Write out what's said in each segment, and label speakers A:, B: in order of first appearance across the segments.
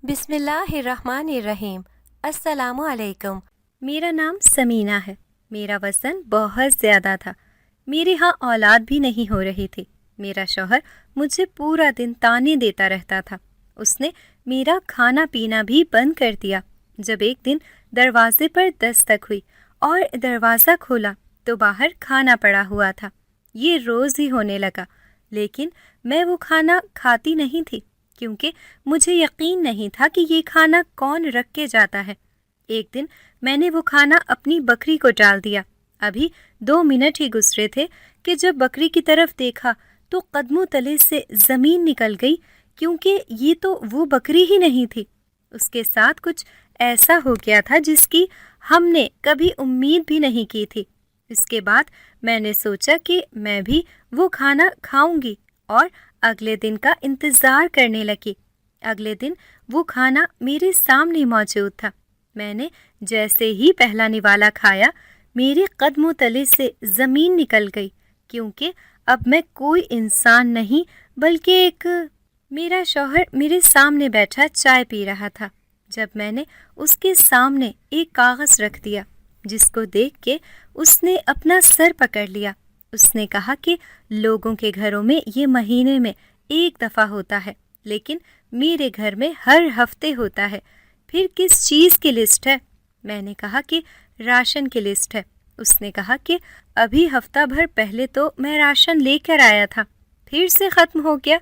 A: بسم اللہ الرحمن الرحیم۔ السلام علیکم۔ میرا نام سمینہ ہے۔ میرا وزن بہت زیادہ تھا۔ میرے ہاں اولاد بھی نہیں ہو رہی تھی۔ میرا شوہر مجھے پورا دن طعنے دیتا رہتا تھا۔ اس نے میرا کھانا پینا بھی بند کر دیا۔ جب ایک دن دروازے پر دستک ہوئی اور دروازہ کھولا تو باہر کھانا پڑا ہوا تھا۔ یہ روز ہی ہونے لگا، لیکن میں وہ کھانا کھاتی نہیں تھی کیونکہ مجھے یقین نہیں تھا کہ یہ کھانا کون رکھ کے جاتا ہے۔ ایک دن میں نے وہ کھانا اپنی بکری کو ڈال دیا۔ ابھی 2 منٹ ہی گزرے تھے کہ جب بکری کی طرف دیکھا تو قدموں تلے سے زمین نکل گئی، کیونکہ یہ تو وہ بکری ہی نہیں تھی۔ اس کے ساتھ کچھ ایسا ہو گیا تھا جس کی ہم نے کبھی امید بھی نہیں کی تھی۔ اس کے بعد میں نے سوچا کہ میں بھی وہ کھانا کھاؤں گی اور اگلے دن کا انتظار کرنے لگی۔ اگلے دن وہ کھانا میرے سامنے موجود تھا۔ میں نے جیسے ہی پہلا نوالا کھایا، میرے قدموں تلے سے زمین نکل گئی، کیونکہ اب میں کوئی انسان نہیں بلکہ ایک… میرا شوہر میرے سامنے بیٹھا چائے پی رہا تھا جب میں نے اس کے سامنے ایک کاغذ رکھ دیا، جس کو دیکھ کے اس نے اپنا سر پکڑ لیا۔ اس نے کہا کہ لوگوں کے گھروں میں یہ مہینے میں ایک دفعہ ہوتا ہے، لیکن میرے گھر میں ہر ہفتے ہوتا ہے۔ پھر کس چیز کی لسٹ ہے؟ میں نے کہا کہ راشن کی لسٹ ہے۔ اس نے کہا کہ ابھی ہفتہ بھر پہلے تو میں راشن لے کر آیا تھا، پھر سے ختم ہو گیا۔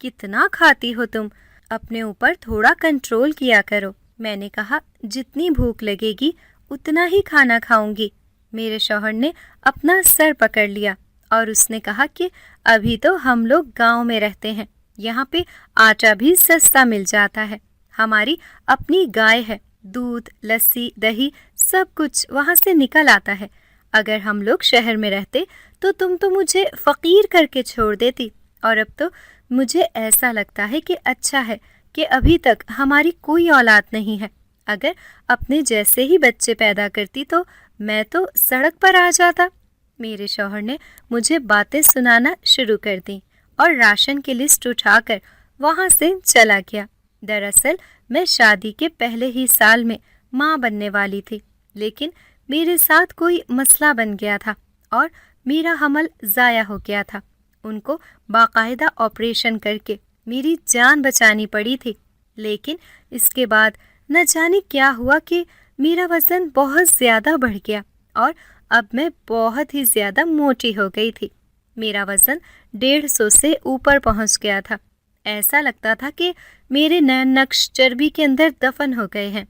A: کتنا کھاتی ہو تم؟ اپنے اوپر تھوڑا کنٹرول کیا کرو۔ میں نے کہا جتنی بھوک لگے گی اتنا ہی کھانا کھاؤں گی۔ میرے شوہر نے اپنا سر پکڑ لیا اور اس نے کہا کہ ابھی تو ہم لوگ گاؤں میں رہتے ہیں، یہاں پہ آٹا بھی سستا مل جاتا ہے، ہماری اپنی گائے ہے، دودھ، لسی، دہی سب کچھ وہاں سے نکل آتا ہے۔ اگر ہم لوگ شہر میں رہتے تو تم تو مجھے فقیر کر کے چھوڑ دیتی، اور اب تو مجھے ایسا لگتا ہے کہ اچھا ہے کہ ابھی تک ہماری کوئی اولاد نہیں ہے۔ اگر اپنے جیسے ہی بچے پیدا کرتی تو میں تو سڑک پر آ جاتا۔ میرے شوہر نے مجھے باتیں سنانا شروع کر دیں اور راشن کی لسٹ اٹھا کر وہاں سے چلا گیا۔ دراصل میں شادی کے پہلے ہی سال میں ماں بننے والی تھی، لیکن میرے ساتھ کوئی مسئلہ بن گیا تھا اور میرا حمل ضائع ہو گیا تھا۔ ان کو باقاعدہ آپریشن کر کے میری جان بچانی پڑی تھی، لیکن اس کے بعد نہ جانے کیا ہوا کہ میرا وزن بہت زیادہ بڑھ گیا اور اب میں بہت ہی زیادہ موٹی ہو گئی تھی۔ میرا وزن 150 سے اوپر پہنچ گیا تھا۔ ایسا لگتا تھا کہ میرے نین نقش چربی کے اندر دفن ہو گئے ہیں۔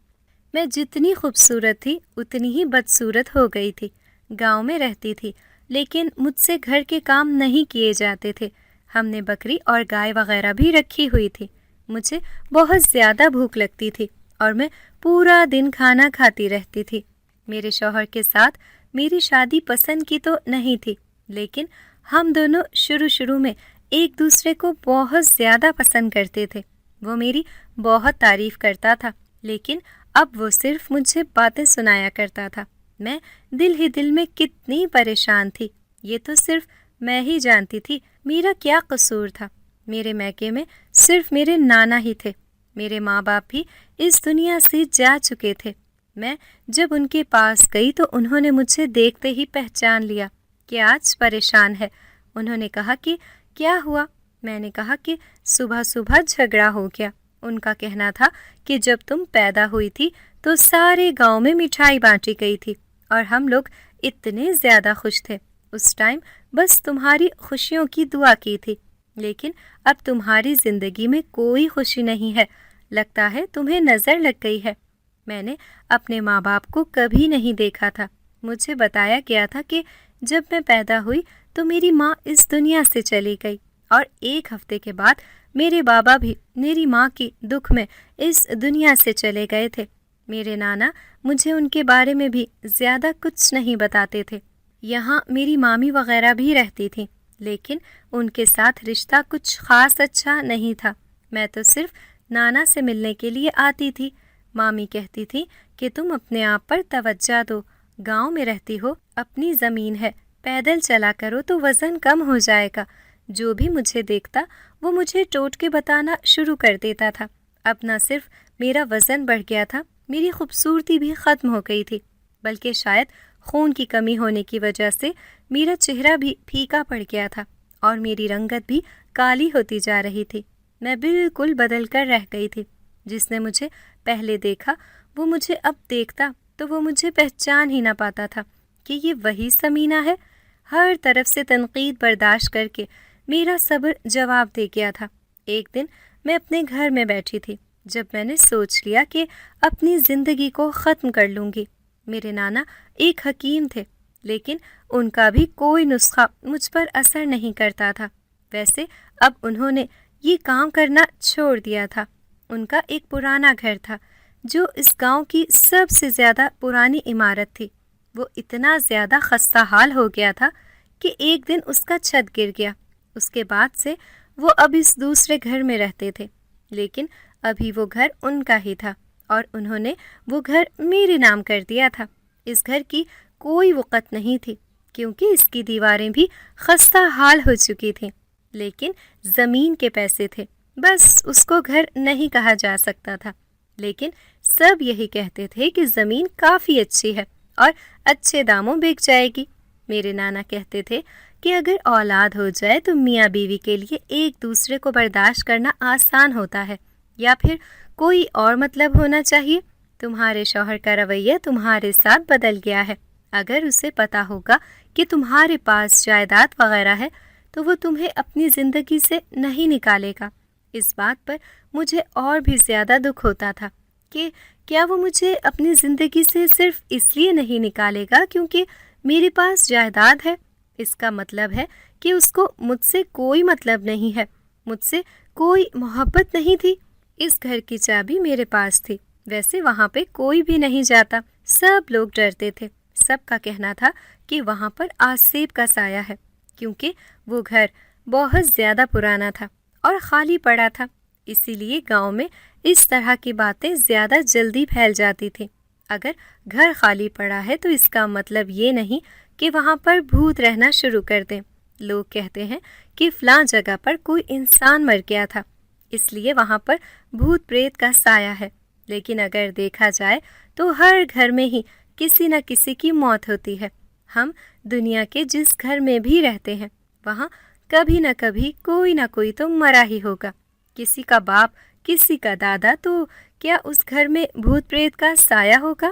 A: میں جتنی خوبصورت تھی اتنی ہی بدصورت ہو گئی تھی۔ گاؤں میں رہتی تھی، لیکن مجھ سے گھر کے کام نہیں کیے جاتے تھے۔ ہم نے بکری اور گائے وغیرہ بھی رکھی ہوئی تھی۔ مجھے بہت زیادہ بھوک لگتی تھی اور میں پورا دن کھانا کھاتی رہتی تھی۔ میرے شوہر کے ساتھ میری شادی پسند کی تو نہیں تھی، لیکن ہم دونوں شروع میں ایک دوسرے کو بہت زیادہ پسند کرتے تھے۔ وہ میری بہت تعریف کرتا تھا، لیکن اب وہ صرف مجھے باتیں سنایا کرتا تھا۔ میں دل ہی دل میں کتنی پریشان تھی، یہ تو صرف میں ہی جانتی تھی۔ میرا کیا قصور تھا؟ میرے میکے میں صرف میرے نانا ہی تھے۔ میرے ماں باپ بھی اس دنیا سے جا چکے تھے۔ میں جب ان کے پاس گئی تو انہوں نے مجھے دیکھتے ہی پہچان لیا کہ آج پریشان ہے۔ انہوں نے کہا کہ کیا ہوا؟ میں نے کہا کہ صبح صبح جھگڑا ہو گیا۔ ان کا کہنا تھا کہ جب تم پیدا ہوئی تھی تو سارے گاؤں میں مٹھائی بانٹی گئی تھی اور ہم لوگ اتنے زیادہ خوش تھے۔ اس ٹائم بس تمہاری خوشیوں کی دعا کی تھی، لیکن اب تمہاری زندگی میں کوئی خوشی نہیں ہے، لگتا ہے تمہیں نظر لگ گئی ہے۔ میں نے اپنے ماں باپ کو کبھی نہیں دیکھا تھا۔ مجھے بتایا گیا تھا کہ جب میں پیدا ہوئی تو میری ماں اس دنیا سے چلی گئی، اور 1 ہفتے کے بعد میرے بابا بھی میری ماں کی دکھ میں اس دنیا سے چلے گئے تھے۔ میرے نانا مجھے ان کے بارے میں بھی زیادہ کچھ نہیں بتاتے تھے۔ یہاں میری مامی وغیرہ بھی رہتی تھیں، لیکن ان کے ساتھ رشتہ کچھ خاص اچھا نہیں تھا۔ میں تو صرف نانا سے ملنے کے لیے آتی تھی۔ مامی کہتی تھی کہ تم اپنے آپ پر توجہ دو، گاؤں میں رہتی ہو، اپنی زمین ہے، پیدل چلا کرو تو وزن کم ہو جائے گا۔ جو بھی مجھے دیکھتا وہ مجھے ٹوٹ کے بتانا شروع کر دیتا تھا۔ اب نہ صرف میرا وزن بڑھ گیا تھا، میری خوبصورتی بھی ختم ہو گئی تھی، بلکہ شاید خون کی کمی ہونے کی وجہ سے میرا چہرہ بھی پھیکا پڑ گیا تھا اور میری رنگت بھی کالی ہوتی جا رہی تھی۔ میں بالکل بدل کر رہ گئی تھی۔ جس نے مجھے پہلے دیکھا وہ مجھے اب دیکھتا تو وہ مجھے پہچان ہی نہ پاتا تھا کہ یہ وہی سمینہ ہے۔ ہر طرف سے تنقید برداشت کر کے میرا صبر جواب دے گیا تھا۔ ایک دن میں اپنے گھر میں بیٹھی تھی جب میں نے سوچ لیا کہ اپنی زندگی کو ختم کر لوں گی۔ میرے نانا ایک حکیم تھے، لیکن ان کا بھی کوئی نسخہ مجھ پر اثر نہیں کرتا تھا۔ ویسے اب انہوں نے یہ کام کرنا چھوڑ دیا تھا۔ ان کا ایک پرانا گھر تھا جو اس گاؤں کی سب سے زیادہ پرانی عمارت تھی۔ وہ اتنا زیادہ خستہ حال ہو گیا تھا کہ ایک دن اس کا چھت گر گیا۔ اس کے بعد سے وہ اب اس دوسرے گھر میں رہتے تھے، لیکن ابھی وہ گھر ان کا ہی تھا اور انہوں نے وہ گھر میرے نام کر دیا تھا۔ اس گھر کی کوئی وقت نہیں تھی کیونکہ اس کی دیواریں بھی خستہ حال ہو چکی تھیں، لیکن زمین کے پیسے تھے، بس اس کو گھر نہیں کہا جا سکتا تھا۔ لیکن سب یہی کہتے تھے کہ زمین کافی اچھی ہے اور اچھے داموں بک جائے گی۔ میرے نانا کہتے تھے کہ اگر اولاد ہو جائے تو میاں بیوی کے لیے ایک دوسرے کو برداشت کرنا آسان ہوتا ہے، یا پھر کوئی اور مطلب ہونا چاہیے۔ تمہارے شوہر کا رویہ تمہارے ساتھ بدل گیا ہے۔ اگر اسے پتا ہوگا کہ تمہارے پاس جائیداد وغیرہ ہے تو وہ تمہیں اپنی زندگی سے نہیں نکالے گا۔ اس بات پر مجھے اور بھی زیادہ دکھ ہوتا تھا کہ کیا وہ مجھے اپنی زندگی سے صرف اس لیے نہیں نکالے گا کیونکہ میرے پاس جائیداد ہے۔ اس کا مطلب ہے کہ اس کو مجھ سے کوئی مطلب نہیں ہے، مجھ سے کوئی محبت نہیں تھی۔ اس گھر کی چابی میرے پاس تھی، ویسے وہاں پہ کوئی بھی نہیں جاتا، سب لوگ ڈرتے تھے۔ سب کا کہنا تھا کہ وہاں پر آسیب کا سایہ ہے، کیونکہ وہ گھر بہت زیادہ پرانا تھا اور خالی پڑا تھا۔ اسی لیے گاؤں میں اس طرح کی باتیں زیادہ جلدی پھیل جاتی تھیں۔ اگر گھر خالی پڑا ہے تو اس کا مطلب یہ نہیں کہ وہاں پر بھوت رہنا شروع کر دیں۔ لوگ کہتے ہیں کہ فلاں جگہ پر کوئی انسان مر گیا تھا، اس لیے وہاں پر بھوت پریت کا سایہ ہے، لیکن اگر دیکھا جائے تو ہر گھر میں ہی کسی نہ کسی کی موت ہوتی ہے۔ ہم دنیا کے جس گھر میں بھی رہتے ہیں وہاں کبھی نہ کوئی تو مرا ہی ہوگا، کسی کا باپ، کسی کا دادا، تو کیا اس گھر میں بھوت پریت کا سایہ ہوگا؟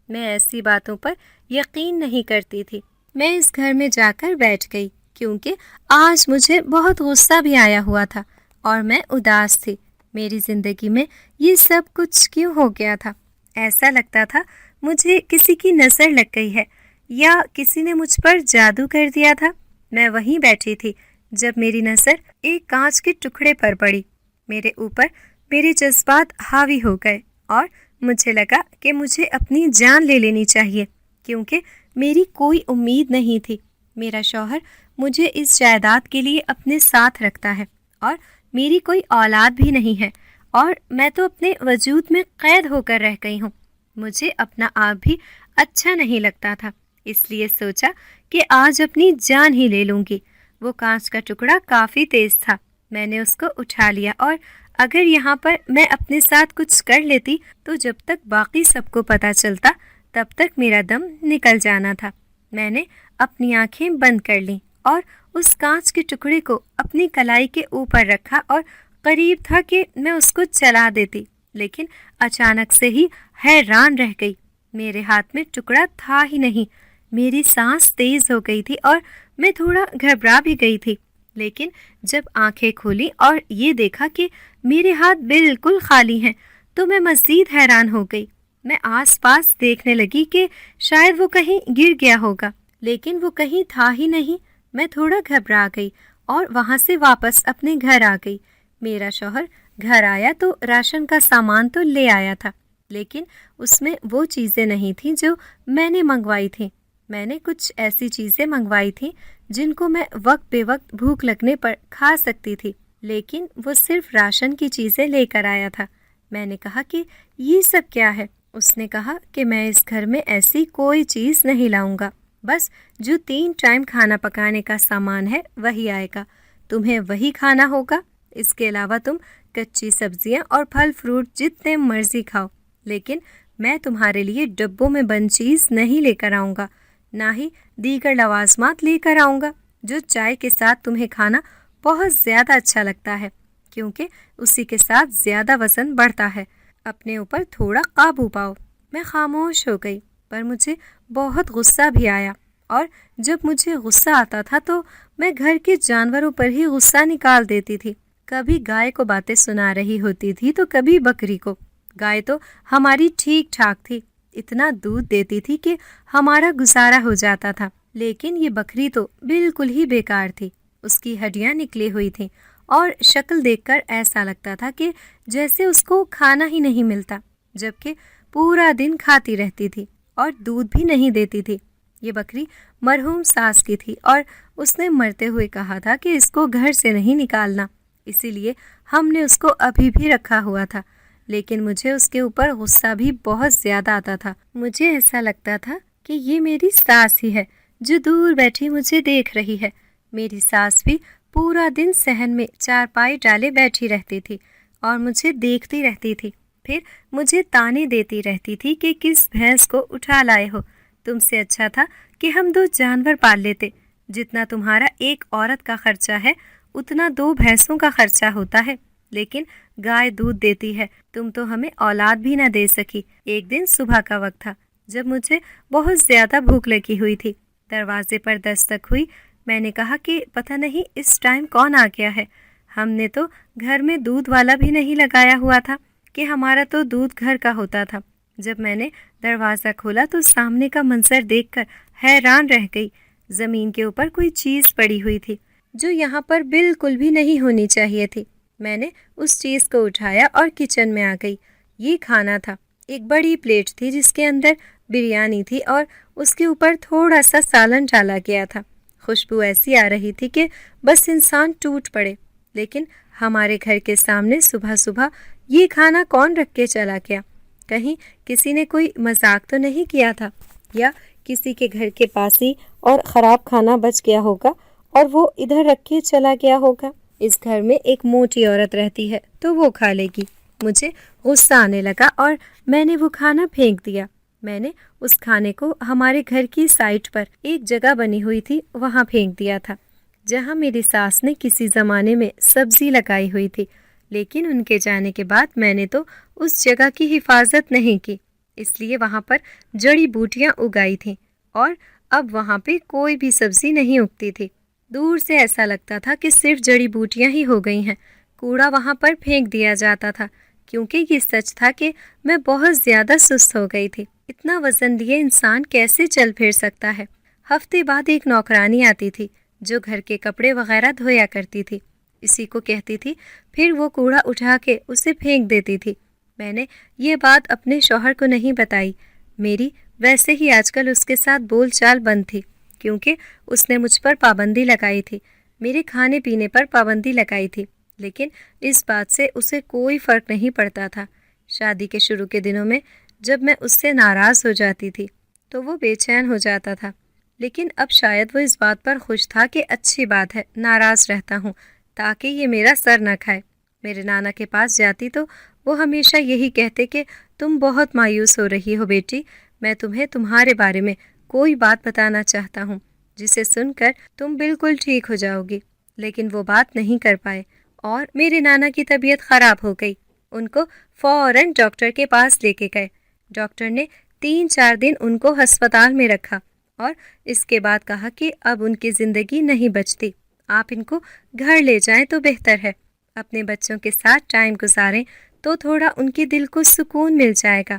A: میں ایسی باتوں پر یقین نہیں کرتی تھی۔ میں اس گھر میں جا کر بیٹھ گئی کیونکہ آج مجھے بہت غصہ بھی آیا ہوا تھا اور میں اداس تھی۔ میری زندگی میں یہ سب کچھ کیوں ہو گیا تھا؟ ایسا لگتا تھا مجھے کسی کی نظر لگ گئی ہے یا کسی نے مجھ پر جادو کر دیا تھا۔ میں وہیں بیٹھی تھی جب میری نظر ایک کانچ کے ٹکڑے پر پڑی۔ میرے اوپر میرے جذبات حاوی ہو گئے اور مجھے لگا کہ مجھے اپنی جان لے لینی چاہیے کیونکہ میری کوئی امید نہیں تھی۔ میرا شوہر مجھے اس جائیداد کے لیے اپنے ساتھ رکھتا ہے اور میری کوئی اولاد بھی نہیں ہے، اور میں تو اپنے وجود میں قید ہو کر رہ گئی ہوں۔ مجھے اپنا آپ بھی اچھا نہیں لگتا تھا، اس لیے سوچا کہ آج اپنی جان ہی لے لوں گی۔ وہ کانچ کا ٹکڑا کافی تیز تھا، میں نے اس کو اٹھا لیا، اور اگر یہاں پر میں اپنے ساتھ کچھ کر لیتی تو جب تک باقی سب کو پتہ چلتا تب تک میرا دم نکل جانا تھا۔ میں نے اپنی آنکھیں بند کر لیں اور اس کانچ کے ٹکڑے کو اپنی کلائی کے اوپر رکھا، اور قریب تھا کہ میں اس کو چلا دیتی، لیکن اچانک سے ہی حیران رہ گئی۔ میرے ہاتھ میں ٹکڑا تھا ہی نہیں۔ میری سانس تیز ہو گئی تھی اور میں تھوڑا گھبرا بھی گئی تھی، لیکن جب آنکھیں کھولی اور یہ دیکھا کہ میرے ہاتھ بالکل خالی ہیں تو میں مزید حیران ہو گئی۔ میں آس پاس دیکھنے لگی کہ شاید وہ کہیں گر گیا ہوگا، لیکن وہ کہیں تھا ہی نہیں۔ میں تھوڑا گھبرا گئی اور وہاں سے واپس اپنے گھر آ گئی۔ میرا شوہر گھر آیا تو راشن کا سامان تو لے آیا تھا، لیکن اس میں وہ چیزیں نہیں تھیں جو میں نے منگوائی تھیں۔ میں نے کچھ ایسی چیزیں منگوائی تھیں جن کو میں وقت بے وقت بھوک لگنے پر کھا سکتی تھی، لیکن وہ صرف راشن کی چیزیں لے کر آیا تھا۔ میں نے کہا کہ یہ سب کیا ہے؟ اس نے کہا کہ میں اس گھر میں ایسی کوئی چیز نہیں لاؤں گا، بس جو 3 ٹائم کھانا پکانے کا سامان ہے وہی آئے گا، تمہیں وہی کھانا ہوگا۔ اس کے علاوہ تم کچی سبزیاں اور پھل فروٹ جتنے مرضی کھاؤ، لیکن میں تمہارے لیے ڈبوں میں بند چیز نہیں لے کر آؤں گا، نہ ہی دیگر لوازمات لے کر آؤں گا جو چائے کے ساتھ تمہیں کھانا بہت زیادہ اچھا لگتا ہے، کیونکہ اسی کے ساتھ زیادہ وزن بڑھتا ہے۔ اپنے اوپر تھوڑا قابو پاؤ۔ میں خاموش ہو گئی، پر مجھے بہت غصہ بھی آیا، اور جب مجھے غصہ آتا تھا تو میں گھر کے جانوروں پر ہی غصہ نکال دیتی تھی۔ کبھی گائے کو باتیں سنا رہی ہوتی تھی تو کبھی بکری کو۔ گائے تو ہماری ٹھیک ٹھاک تھی، اتنا دودھ دیتی تھی کہ ہمارا گزارا ہو جاتا تھا، لیکن یہ بکری تو بالکل ہی بیکار تھی۔ اس کی ہڈیاں نکلی ہوئی تھیں اور شکل دیکھ کر ایسا لگتا تھا کہ جیسے اس کو کھانا ہی نہیں ملتا، جبکہ پورا دن کھاتی رہتی تھی اور دودھ بھی نہیں دیتی تھی۔ یہ بکری مرحوم ساس کی تھی اور اس نے مرتے ہوئے کہا تھا کہ اس کو گھر سے نہیں نکالنا، اسی لیے ہم نے اس کو ابھی بھی رکھا ہوا تھا، لیکن مجھے اس کے اوپر غصہ بھی بہت زیادہ آتا تھا۔ مجھے ایسا لگتا تھا کہ یہ میری ساس ہی ہے جو دور بیٹھی مجھے دیکھ رہی ہے۔ میری ساس بھی پورا دن صحن میں چارپائی ڈالے بیٹھی رہتی تھی اور مجھے دیکھتی رہتی تھی، پھر مجھے تانے دیتی رہتی تھی کہ کس بھینس کو اٹھا لائے ہو، تم سے اچھا تھا کہ ہم 2 جانور پال لیتے، جتنا تمہارا ایک عورت کا خرچہ ہے اتنا 2 بھینسوں کا خرچہ ہوتا ہے، لیکن گائے دودھ دیتی ہے، تم تو ہمیں اولاد بھی نہ دے سکی۔ ایک دن صبح کا وقت تھا جب مجھے بہت زیادہ بھوک لگی ہوئی تھی، دروازے پر دستک ہوئی۔ میں نے کہا کہ پتہ نہیں اس ٹائم کون آ گیا ہے، ہم نے تو گھر میں دودھ والا بھی نہیں لگایا ہوا تھا کہ ہمارا تو دودھ گھر کا ہوتا تھا۔ جب میں نے دروازہ کھولا تو سامنے کا منظر دیکھ کر حیران رہ گئی۔ زمین کے اوپر کوئی چیز پڑی ہوئی تھی جو یہاں پر بالکل بھی نہیں ہونی چاہیے تھی۔ میں نے اس چیز کو اٹھایا اور کچن میں آ گئی۔ یہ کھانا تھا، ایک بڑی پلیٹ تھی جس کے اندر بریانی تھی اور اس کے اوپر تھوڑا سا سالن ڈالا گیا تھا۔ خوشبو ایسی آ رہی تھی کہ بس انسان ٹوٹ پڑے، لیکن ہمارے گھر کے سامنے صبح صبح یہ کھانا کون رکھ کے چلا گیا؟ کہیں کسی نے کوئی مذاق تو نہیں کیا تھا، یا کسی کے گھر کے پاس ہی اور خراب کھانا بچ گیا ہوگا اور وہ ادھر رکھ کے چلا گیا ہوگا۔ اس گھر میں ایک موٹی عورت رہتی ہے تو وہ کھا لے گی۔ مجھے غصہ آنے لگا اور میں نے وہ کھانا پھینک دیا۔ میں نے اس کھانے کو ہمارے گھر کی سائٹ پر ایک جگہ بنی ہوئی تھی وہاں پھینک دیا تھا، جہاں میری ساس نے کسی زمانے میں سبزی لگائی ہوئی تھی، لیکن ان کے جانے کے بعد میں نے تو اس جگہ کی حفاظت نہیں کی، اس لیے وہاں پر جڑی بوٹیاں اگائی تھیں اور اب وہاں پہ کوئی بھی سبزی نہیں اگتی تھی۔ دور سے ایسا لگتا تھا کہ صرف جڑی بوٹیاں ہی ہو گئی ہیں۔ کوڑا وہاں پر پھینک دیا جاتا تھا، کیونکہ یہ سچ تھا کہ میں بہت زیادہ سست ہو گئی تھی۔ اتنا وزن لیے انسان کیسے چل پھر سکتا ہے؟ ہفتے بعد ایک نوکرانی آتی تھی جو گھر کے کپڑے وغیرہ دھویا کرتی تھی، اسی کو کہتی تھی، پھر وہ کوڑا اٹھا کے اسے پھینک دیتی تھی۔ میں نے یہ بات اپنے شوہر کو نہیں بتائی۔ میری ویسے ہی آج کل اس کے ساتھ بول چال بند تھی، کیونکہ اس نے مجھ پر پابندی لگائی تھی، میرے کھانے پینے پر پابندی لگائی تھی، لیکن اس بات سے اسے کوئی فرق نہیں پڑتا تھا۔ شادی کے شروع کے دنوں میں جب میں اس سے ناراض ہو جاتی تھی تو وہ بے چین ہو جاتا تھا، لیکن اب شاید وہ اس بات پر خوش تھا کہ اچھی بات ہے ناراض رہتا ہوں تاکہ یہ میرا سر نہ کھائے۔ میرے نانا کے پاس جاتی تو وہ ہمیشہ یہی کہتے کہ تم بہت مایوس ہو رہی ہو بیٹی، میں تمہیں تمہارے بارے میں کوئی بات بتانا چاہتا ہوں جسے سن کر تم بالکل ٹھیک ہو جاؤ گی، لیکن وہ بات نہیں کر پائے اور میرے نانا کی طبیعت خراب ہو گئی۔ ان کو فوراً ڈاکٹر کے پاس لے کے گئے۔ ڈاکٹر نے 3-4 دن ان کو ہسپتال میں رکھا اور اس کے بعد کہا کہ اب ان کی زندگی نہیں بچتی، آپ ان کو گھر لے جائیں تو بہتر ہے، اپنے بچوں کے ساتھ ٹائم گزاریں تو تھوڑا ان کے دل کو سکون مل جائے گا۔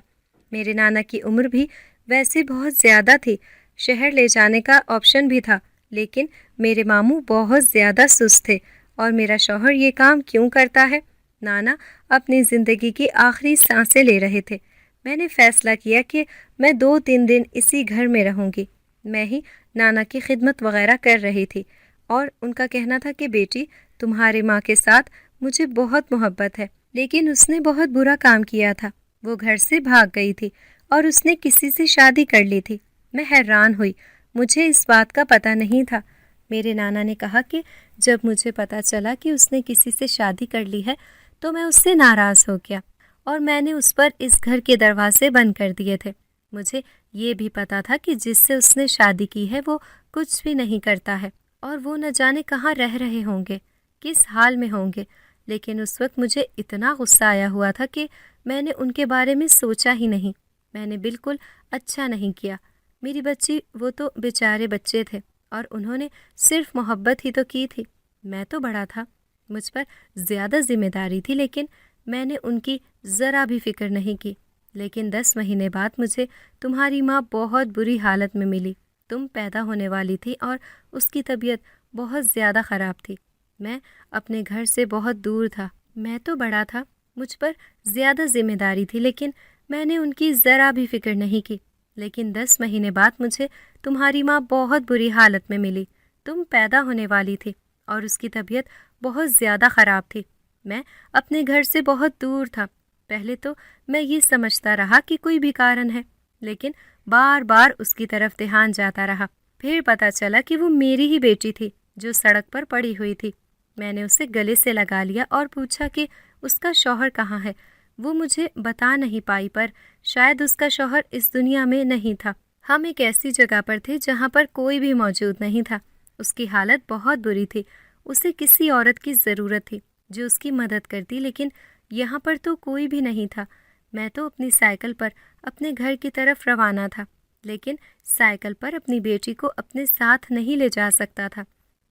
A: میرے نانا کی عمر بھی ویسے بہت زیادہ تھی، شہر لے جانے کا آپشن بھی تھا، لیکن میرے ماموں بہت زیادہ سست تھے اور میرا شوہر یہ کام کیوں کرتا ہے؟ نانا اپنی زندگی کی آخری سانسیں لے رہے تھے۔ میں نے فیصلہ کیا کہ میں 2-3 دن اسی گھر میں رہوں گی۔ میں ہی نانا کی خدمت وغیرہ کر رہی تھی اور ان کا کہنا تھا کہ بیٹی تمہاری ماں کے ساتھ مجھے بہت محبت ہے، لیکن اس نے بہت برا کام کیا تھا، وہ گھر سے بھاگ گئی تھی اور اس نے کسی سے شادی کر لی تھی۔ میں حیران ہوئی، مجھے اس بات کا پتہ نہیں تھا۔ میرے نانا نے کہا کہ جب مجھے پتہ چلا کہ اس نے کسی سے شادی کر لی ہے تو میں اس سے ناراض ہو گیا اور میں نے اس پر اس گھر کے دروازے بند کر دیے تھے۔ مجھے یہ بھی پتا تھا کہ جس سے اس نے شادی کی ہے وہ کچھ بھی نہیں کرتا ہے اور وہ نہ جانے کہاں رہ رہے ہوں گے، کس حال میں ہوں گے، لیکن اس وقت مجھے اتنا غصہ آیا ہوا تھا کہ میں نے ان کے بارے میں سوچا ہی نہیں۔ میں نے بالکل اچھا نہیں کیا۔ میری بچی، وہ تو بیچارے بچے تھے اور انہوں نے صرف محبت ہی تو کی تھی۔ میں تو بڑا تھا، مجھ پر زیادہ ذمہ داری تھی، لیکن میں نے ان کی ذرا بھی فکر نہیں کی۔ لیکن 10 مہینے بعد مجھے تمہاری ماں بہت بری حالت میں ملی۔ تم پیدا ہونے والی تھی اور اس کی طبیعت بہت زیادہ خراب تھی۔ میں اپنے گھر سے بہت دور تھا۔ میں تو بڑا تھا، مجھ پر زیادہ ذمہ داری تھی، لیکن میں نے ان کی ذرا بھی فکر نہیں کی۔ لیکن 10 مہینے بعد مجھے تمہاری ماں بہت بری حالت میں ملی۔ تم پیدا ہونے والی تھی اور اس کی طبیعت بہت زیادہ خراب تھی۔ میں اپنے گھر سے بہت دور تھا۔ پہلے تو میں یہ سمجھتا رہا کہ کوئی بھی کارن ہے، لیکن بار بار اس کی طرف دھیان جاتا رہا۔ پھر پتہ چلا کہ وہ میری ہی بیٹی تھی جو سڑک پر پڑی ہوئی تھی۔ میں نے اسے گلے سے لگا لیا اور پوچھا کہ اس کا شوہر کہاں ہے۔ وہ مجھے بتا نہیں پائی، پر شاید اس کا شوہر اس دنیا میں نہیں تھا۔ ہم ایک ایسی جگہ پر تھے جہاں پر کوئی بھی موجود نہیں تھا۔ اس کی حالت بہت بری تھی۔ اسے کسی عورت کی ضرورت تھی جو اس کی مدد کرتی، لیکن یہاں پر تو کوئی بھی نہیں تھا۔ میں تو اپنی سائیکل پر اپنے گھر کی طرف روانہ تھا، لیکن سائیکل پر اپنی بیٹی کو اپنے ساتھ نہیں لے جا سکتا تھا۔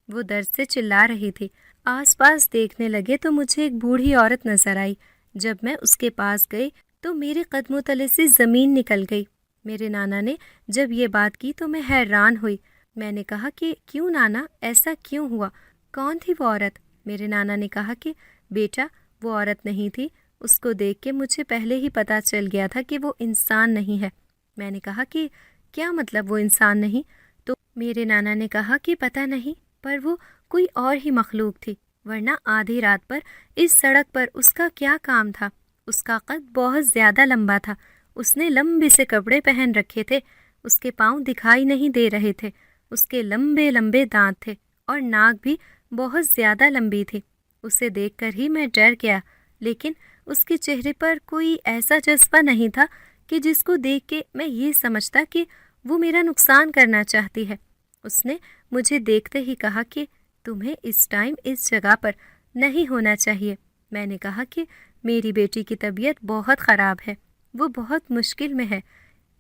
A: وہ درد سے چلا رہی تھی۔ آس پاس دیکھنے لگے تو مجھے ایک بوڑھی عورت نظر آئی۔ جب میں اس کے پاس گئی تو میرے قدموں تلے سے زمین نکل گئی۔ میرے نانا نے جب یہ بات کی تو میں حیران ہوئی۔ میں نے کہا کہ کیوں نانا، ایسا کیوں ہوا؟ کون تھی وہ عورت؟ میرے نانا نے کہا کہ بیٹا، وہ عورت نہیں تھی، اس کو دیکھ کے مجھے پہلے ہی پتہ چل گیا تھا کہ وہ انسان نہیں ہے۔ میں نے کہا کہ کیا مطلب وہ انسان نہیں؟ تو میرے نانا نے کہا کہ پتہ نہیں، پر وہ کوئی اور ہی مخلوق تھی، ورنہ آدھی رات پر اس سڑک پر اس کا کیا کام تھا؟ اس کا قد بہت زیادہ لمبا تھا۔ اس نے لمبے سے کپڑے پہن رکھے تھے، اس کے پاؤں دکھائی نہیں دے رہے تھے، اس کے لمبے لمبے دانت تھے اور ناک بھی بہت زیادہ لمبی تھی۔ اسے دیکھ کر ہی میں ڈر گیا، لیکن اس کے چہرے پر کوئی ایسا جذبہ نہیں تھا کہ جس کو دیکھ کے میں یہ سمجھتا کہ وہ میرا نقصان کرنا چاہتی ہے۔ اس نے مجھے دیکھتے ہی کہا کہ تمہیں اس ٹائم اس جگہ پر نہیں ہونا چاہیے۔ میں نے کہا کہ میری بیٹی کی طبیعت بہت خراب ہے، وہ بہت مشکل میں ہے،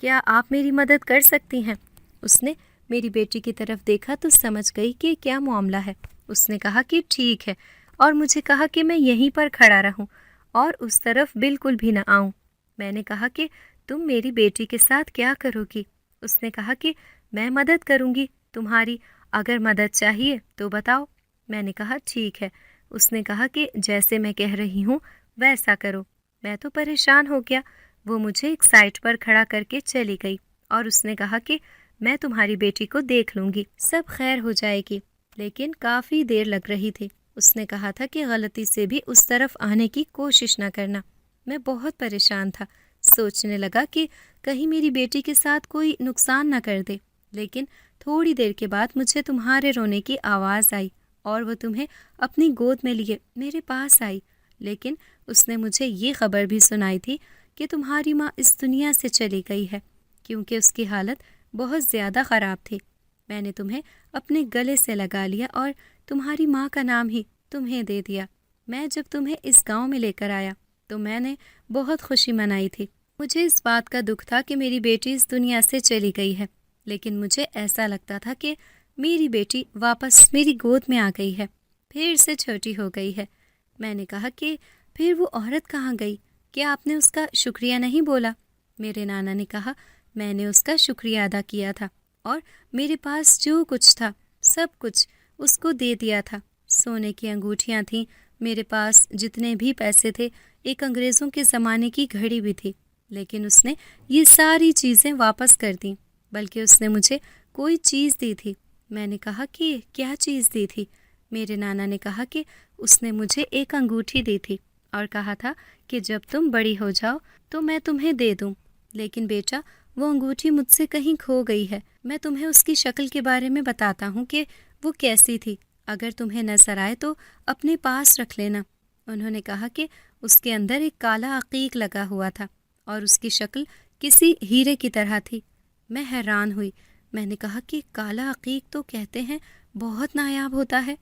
A: کیا آپ میری مدد کر سکتی ہیں؟ اس نے میری بیٹی کی طرف دیکھا تو سمجھ گئی کہ کیا معاملہ ہے۔ اس نے کہا کہ ٹھیک ہے، اور مجھے کہا کہ میں یہیں پر کھڑا رہوں اور اس طرف بالکل بھی نہ آؤں۔ میں نے کہا کہ تم میری بیٹی کے ساتھ کیا کرو گی؟ اس نے کہا کہ میں مدد کروں گی تمہاری، اگر مدد چاہیے تو بتاؤ۔ میں نے کہا ٹھیک ہے۔ اس نے کہا کہ جیسے میں کہہ رہی ہوں ویسا کرو۔ میں تو پریشان ہو گیا۔ وہ مجھے ایک سائٹ پر کھڑا کر کے چلی گئی اور اس نے کہا کہ میں تمہاری بیٹی کو دیکھ لوں گی، سب خیر ہو جائے گی۔ لیکن کافی دیر لگ رہی تھی۔ اس نے کہا تھا کہ غلطی سے بھی اس طرف آنے کی کوشش نہ کرنا۔ میں بہت پریشان تھا، سوچنے لگا کہ کہیں میری بیٹی کے ساتھ کوئی نقصان نہ کر دے۔ لیکن تھوڑی دیر کے بعد مجھے تمہارے رونے کی آواز آئی اور وہ تمہیں اپنی گود میں لیے میرے پاس آئی۔ لیکن اس نے مجھے یہ خبر بھی سنائی تھی کہ تمہاری ماں اس دنیا سے چلی گئی ہے، کیونکہ اس کی حالت بہت زیادہ خراب تھی۔ میں نے تمہیں اپنے گلے سے لگا لیا اور تمہاری ماں کا نام ہی تمہیں دے دیا۔ میں جب تمہیں اس گاؤں میں لے کر آیا تو میں نے بہت خوشی منائی تھی۔ مجھے اس بات کا دکھ تھا کہ میری بیٹی اس دنیا سے چلی گئی ہے، لیکن مجھے ایسا لگتا تھا کہ میری بیٹی واپس میری گود میں آ گئی ہے، پھر سے چھوٹی ہو گئی ہے۔ میں نے کہا کہ پھر وہ عورت کہاں گئی؟ کیا آپ نے اس کا شکریہ نہیں بولا؟ میرے نانا نے کہا میں نے اس کا شکریہ ادا کیا تھا اور میرے پاس جو کچھ تھا سب کچھ اس کو دے دیا تھا۔ سونے کی انگوٹھیاں تھیں میرے پاس، جتنے بھی پیسے تھے، ایک انگریزوں کے زمانے کی گھڑی بھی تھی، لیکن اس نے یہ ساری چیزیں واپس کر دیں، بلکہ اس نے مجھے کوئی چیز دی تھی۔ میں نے کہا کہ کیا چیز دی تھی؟ میرے نانا نے کہا کہ اس نے مجھے ایک انگوٹھی دی تھی اور کہا تھا کہ جب تم بڑی ہو جاؤ تو میں تمہیں دے دوں۔ لیکن بیٹا، وہ انگوٹھی مجھ سے کہیں کھو گئی ہے۔ میں تمہیں اس کی شکل کے بارے میں بتاتا ہوں کہ وہ کیسی تھی؟ اگر تمہیں نظر آئے تو اپنے پاس رکھ لینا۔ انہوں نے کہا کہ اس کے اندر ایک کالا عقیق لگا ہوا تھا اور اس کی شکل کسی ہیرے کی طرح تھی۔ میں حیران ہوئی۔ میں نے کہا کہ کالا عقیق تو کہتے ہیں بہت نایاب ہوتا ہے۔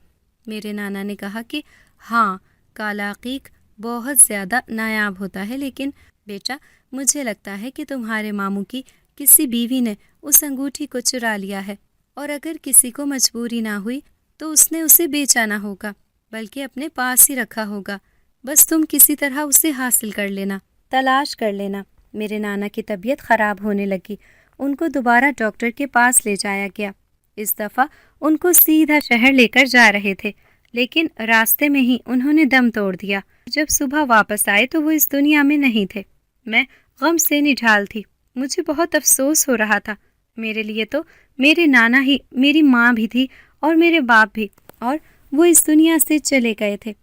A: میرے نانا نے کہا کہ ہاں، کالا عقیق بہت زیادہ نایاب ہوتا ہے، لیکن بیٹا مجھے لگتا ہے کہ تمہارے ماموں کی کسی بیوی نے اس انگوٹھی کو چرا لیا ہے، اور اگر کسی کو مجبوری نہ ہوئی تو اس نے اسے بیچا نہ ہوگا بلکہ اپنے پاس ہی رکھا ہوگا۔ بس تم کسی طرح اسے حاصل کر لینا، تلاش کر لینا۔ میرے نانا کی طبیعت خراب ہونے لگی۔ ان کو دوبارہ ڈاکٹر کے پاس لے جایا گیا۔ اس دفعہ ان کو سیدھا شہر لے کر جا رہے تھے، لیکن راستے میں ہی انہوں نے دم توڑ دیا۔ جب صبح واپس آئے تو وہ اس دنیا میں نہیں تھے۔ میں غم سے نڈھال تھی۔ مجھے بہت افسوس ہو رہا تھا۔ میرے لیے تو میرے نانا ہی میری ماں بھی تھی اور میرے باپ بھی، اور وہ اس دنیا سے چلے گئے تھے۔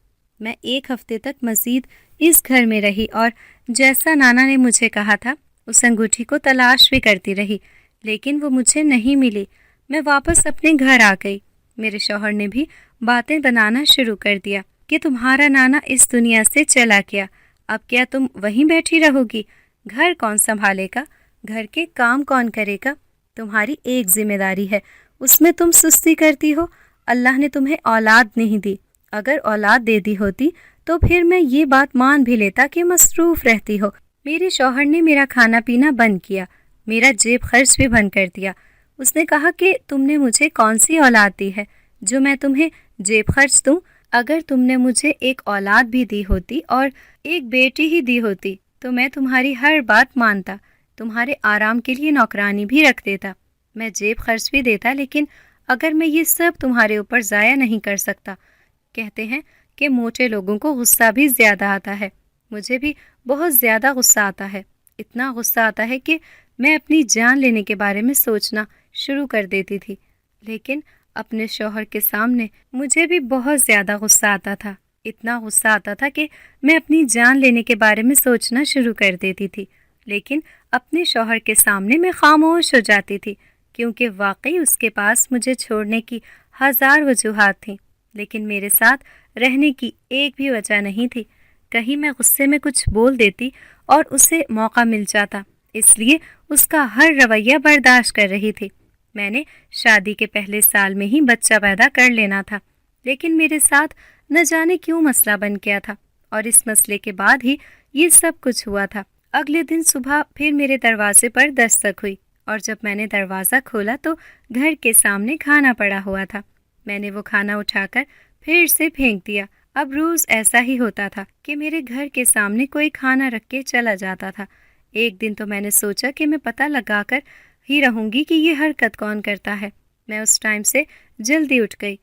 A: میں 1 ہفتے تک مزید اس گھر میں رہی اور جیسا نانا نے مجھے کہا تھا اس انگوٹھی کو تلاش بھی کرتی رہی، لیکن وہ مجھے نہیں ملی۔ میں واپس اپنے گھر آ گئی۔ میرے شوہر نے بھی باتیں بنانا شروع کر دیا کہ تمہارا نانا اس دنیا سے چلا گیا، اب کیا تم وہیں بیٹھی رہو گی؟ گھر کون سنبھالے گا؟ گھر کے کام کون کرے گا؟ تمہاری ایک ذمہ داری ہے، اس میں تم سستی کرتی ہو۔ اللہ نے تمہیں اولاد نہیں دی، اگر اولاد دے دی ہوتی تو پھر میں یہ بات مان بھی لیتا کہ مصروف رہتی ہو۔ میرے شوہر نے میرا کھانا پینا بند کیا، میرا جیب خرچ بھی بند کر دیا۔ اس نے کہا کہ تم نے مجھے کون سی اولاد دی ہے جو میں تمہیں جیب خرچ دوں؟ اگر تم نے مجھے ایک اولاد بھی دی ہوتی اور ایک بیٹی ہی دی ہوتی تو میں تمہاری ہر بات مانتا، تمہارے آرام کے لیے نوکرانی بھی رکھ دیتا، میں جیب خرچ بھی دیتا، لیکن اگر میں یہ سب تمہارے اوپر ضائع نہیں کر سکتا۔ کہتے ہیں کہ موٹے لوگوں کو غصہ بھی زیادہ آتا ہے۔ مجھے بھی بہت زیادہ غصہ آتا ہے، اتنا غصہ آتا ہے کہ میں اپنی جان لینے کے بارے میں سوچنا شروع کر دیتی تھی۔ لیکن اپنے شوہر کے سامنے مجھے بھی بہت زیادہ غصہ آتا تھا، اتنا غصہ آتا تھا کہ میں اپنی جان لینے کے بارے میں سوچنا شروع کر دیتی تھی، لیکن اپنے شوہر کے سامنے میں خاموش ہو جاتی تھی، کیونکہ واقعی اس کے پاس مجھے چھوڑنے کی 1000 وجوہات تھیں، لیکن میرے ساتھ رہنے کی ایک بھی وجہ نہیں تھی۔ کہیں میں غصے میں کچھ بول دیتی اور اسے موقع مل جاتا، اس لیے اس کا ہر رویہ برداشت کر رہی تھی۔ میں نے شادی کے پہلے سال میں ہی بچہ پیدا کر لینا تھا، لیکن میرے ساتھ نہ جانے کیوں مسئلہ بن گیا تھا، اور اس مسئلے کے بعد ہی یہ سب کچھ ہوا تھا۔ اگلے دن صبح پھر میرے دروازے پر دستک ہوئی، اور جب میں نے دروازہ کھولا تو گھر کے سامنے کھانا پڑا ہوا تھا۔ میں نے وہ کھانا اٹھا کر پھر سے پھینک دیا۔ اب روز ایسا ہی ہوتا تھا کہ میرے گھر کے سامنے کوئی کھانا رکھ کے چلا جاتا تھا۔ ایک دن تو میں نے سوچا کہ میں پتہ لگا کر ہی رہوں گی کہ یہ حرکت کون کرتا ہے۔ میں اس ٹائم سے جلدی اٹھ گئی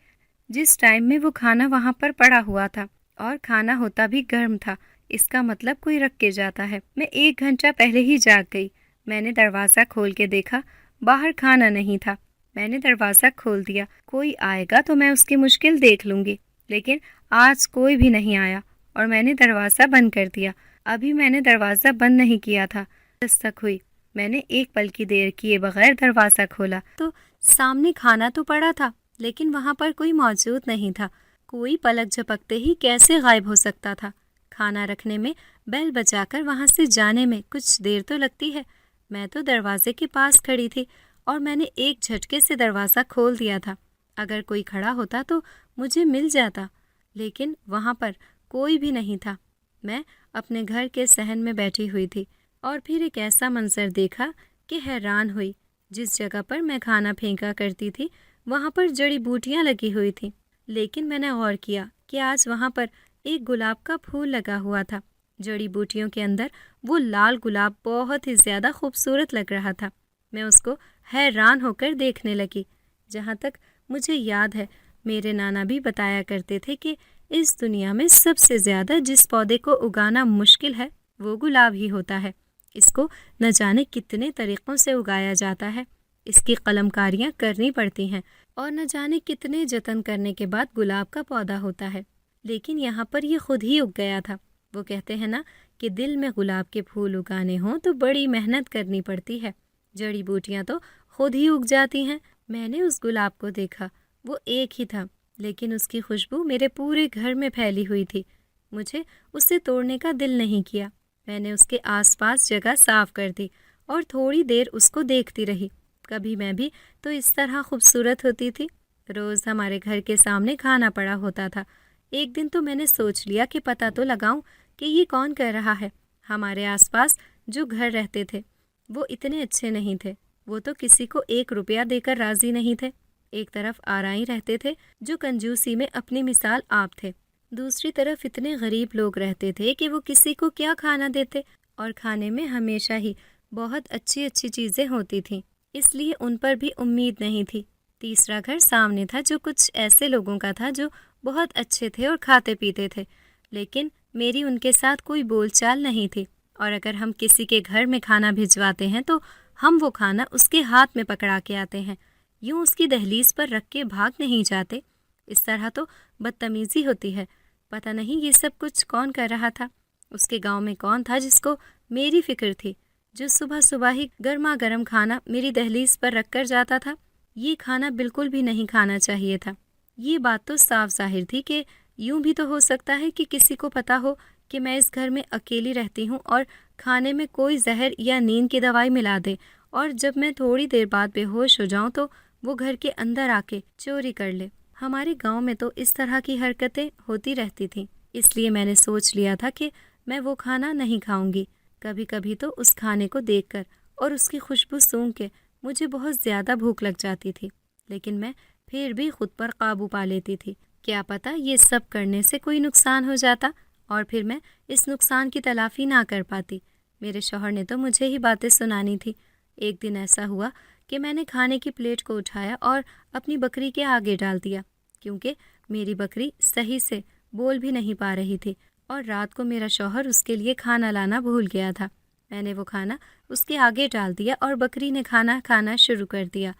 A: جس ٹائم میں وہ کھانا وہاں پر پڑا ہوا تھا، اور کھانا ہوتا بھی گرم تھا، اس کا مطلب کوئی رکھ کے جاتا ہے۔ میں 1 گھنٹہ پہلے ہی جاگ گئی۔ میں نے دروازہ کھول کے دیکھا، باہر کھانا نہیں تھا۔ میں نے دروازہ کھول دیا، کوئی آئے گا تو میں اس کی مشکل دیکھ لوں گی، لیکن آج کوئی بھی نہیں آیا اور میں نے دروازہ بند کر دیا۔ ابھی میں نے دروازہ بند نہیں کیا تھا، دستک ہوئی۔ میں نے ایک پل کی دیر کیے بغیر دروازہ کھولا تو سامنے کھانا تو پڑا تھا، لیکن وہاں پر کوئی موجود نہیں تھا۔ کوئی پلک جھپکتے ہی کیسے غائب ہو سکتا تھا؟ کھانا رکھنے میں بیل بجا کر وہاں سے جانے میں کچھ دیر تو لگتی ہے۔ میں تو دروازے کے پاس کھڑی تھی اور میں نے ایک جھٹکے سے دروازہ کھول دیا تھا۔ اگر کوئی کھڑا ہوتا تو مجھے مل جاتا، لیکن وہاں پر کوئی بھی نہیں تھا۔ میں اپنے گھر کے صحن میں بیٹھی ہوئی تھی اور پھر ایک ایسا منظر دیکھا کہ حیران ہوئی۔ جس جگہ پر میں کھانا پھینکا کرتی تھی وہاں پر جڑی بوٹیاں لگی ہوئی تھیں، لیکن میں نے غور کیا کہ آج وہاں پر ایک گلاب کا پھول لگا ہوا تھا۔ جڑی بوٹیوں کے اندر وہ لال گلاب بہت ہی زیادہ خوبصورت لگ رہا تھا۔ میں اس کو حیران ہو کر دیکھنے لگی۔ جہاں تک مجھے یاد ہے میرے نانا بھی بتایا کرتے تھے کہ اس دنیا میں سب سے زیادہ جس پودے کو اگانا مشکل ہے وہ گلاب ہی ہوتا ہے۔ اس کو نہ جانے کتنے طریقوں سے اگایا جاتا ہے، اس کی قلم کاریاں کرنی پڑتی ہیں اور نہ جانے کتنے جتن کرنے کے بعد گلاب کا پودا ہوتا ہے، لیکن یہاں پر یہ خود ہی اگ گیا تھا۔ وہ کہتے ہیں نا کہ دل میں گلاب کے پھول اگانے ہوں تو بڑی محنت کرنی پڑتی ہے، جڑی بوٹیاں تو خود ہی اگ جاتی ہیں۔ میں نے اس گلاب کو دیکھا، وہ ایک ہی تھا، لیکن اس کی خوشبو میرے پورے گھر میں پھیلی ہوئی تھی۔ مجھے اسے توڑنے کا دل نہیں کیا۔ میں نے اس کے آس پاس جگہ صاف کر دی اور تھوڑی دیر اس کو دیکھتی رہی۔ کبھی میں بھی تو اس طرح خوبصورت ہوتی تھی۔ روز ہمارے گھر کے سامنے کھانا پڑا ہوتا تھا۔ ایک دن تو میں نے سوچ لیا کہ پتہ تو لگاؤں کہ یہ کون کر رہا ہے۔ ہمارے آس پاس جو گھر رہتے تھے وہ اتنے اچھے نہیں تھے۔ وہ تو کسی کو 1 روپیہ دے کر راضی نہیں تھے۔ ایک طرف آرائی رہتے تھے جو کنجوسی میں اپنی مثال آپ تھے، دوسری طرف اتنے غریب لوگ رہتے تھے کہ وہ کسی کو کیا کھانا دیتے، اور کھانے میں ہمیشہ ہی بہت اچھی اچھی چیزیں ہوتی تھیں، اس لیے ان پر بھی امید نہیں تھی۔ تیسرا گھر سامنے تھا جو کچھ ایسے لوگوں کا تھا جو بہت اچھے تھے اور کھاتے پیتے تھے، لیکن میری ان کے ساتھ کوئی بول چال نہیں تھی، اور اگر ہم کسی کے گھر میں کھانا بھجواتے ہیں تو ہم وہ کھانا اس کے ہاتھ میں پکڑا کے آتے ہیں، یوں اس کی دہلیز پر رکھ کے بھاگ نہیں جاتے۔ اس طرح تو بدتمیزی ہوتی ہے۔ پتہ نہیں یہ سب کچھ کون کر رہا تھا۔ اس کے گاؤں میں کون تھا جس کو میری فکر تھی، جو صبح صبح ہی گرما گرم کھانا میری دہلیز پر رکھ کر جاتا تھا۔ یہ کھانا بالکل بھی نہیں کھانا چاہیے تھا۔ یہ بات تو صاف ظاہر تھی کہ یوں بھی تو ہو سکتا ہے کہ کسی کو پتہ ہو کہ میں اس گھر میں اکیلی رہتی ہوں اور کھانے میں کوئی زہر یا نیند کی دوائی ملا دے، اور جب میں تھوڑی دیر بعد بے ہوش ہو جاؤں تو وہ گھر کے اندر آ کے چوری کر لے۔ ہمارے گاؤں میں تو اس طرح کی حرکتیں ہوتی رہتی تھیں، اس لیے میں نے سوچ لیا تھا کہ میں وہ کھانا نہیں کھاؤں گی۔ کبھی کبھی تو اس کھانے کو دیکھ کر اور اس کی خوشبو سونگھ کے مجھے بہت زیادہ بھوک لگ جاتی تھی، لیکن میں پھر بھی خود پر قابو پا لیتی تھی۔ کیا پتہ یہ سب کرنے سے کوئی نقصان ہو جاتا اور پھر میں اس نقصان کی تلافی نہ کر پاتی۔ میرے شوہر نے تو مجھے ہی باتیں سنانی تھی۔ ایک دن ایسا ہوا کہ میں نے کھانے کی پلیٹ کو اٹھایا اور اپنی بکری کے آگے ڈال دیا، کیونکہ میری بکری صحیح سے بول بھی نہیں پا رہی تھی، اور رات کو میرا شوہر اس کے لیے کھانا لانا بھول گیا تھا۔ میں نے وہ کھانا اس کے آگے ڈال دیا اور بکری نے کھانا کھانا شروع کر دیا۔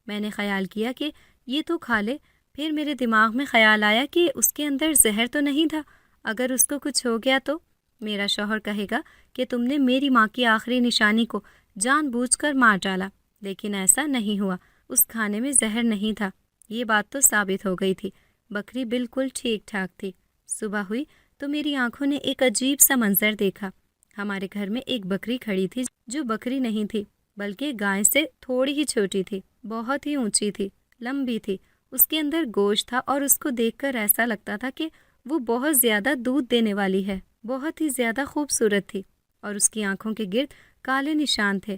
A: میں نے خیال کیا کہ یہ تو کھا لے، پھر میرے دماغ میں خیال آیا کہ اس کے اندر زہر تو نہیں تھا، اگر اس کو کچھ ہو گیا تو میرا شوہر کہے گا کہ تم نے میری ماں کی آخری نشانی کو جان بوجھ کر مار ڈالا، لیکن ایسا نہیں ہوا، اس کھانے میں زہر نہیں تھا۔ یہ بات تو ثابت ہو گئی تھی، بکری بالکل ٹھیک ٹھاک تھی۔ صبح ہوئی تو میری آنکھوں نے ایک عجیب سا منظر دیکھا۔ ہمارے گھر میں ایک بکری کھڑی تھی جو بکری نہیں تھی بلکہ گائے سے تھوڑی ہی چھوٹی تھی، بہت ہی اونچی تھی، لمبی تھی، اس کے اندر گوشت تھا، اور اس کو دیکھ کر ایسا لگتا تھا کہ وہ بہت زیادہ دودھ دینے والی ہے۔ بہت ہی زیادہ خوبصورت تھی، اور اس کی آنکھوں کے گرد کالے نشان تھے،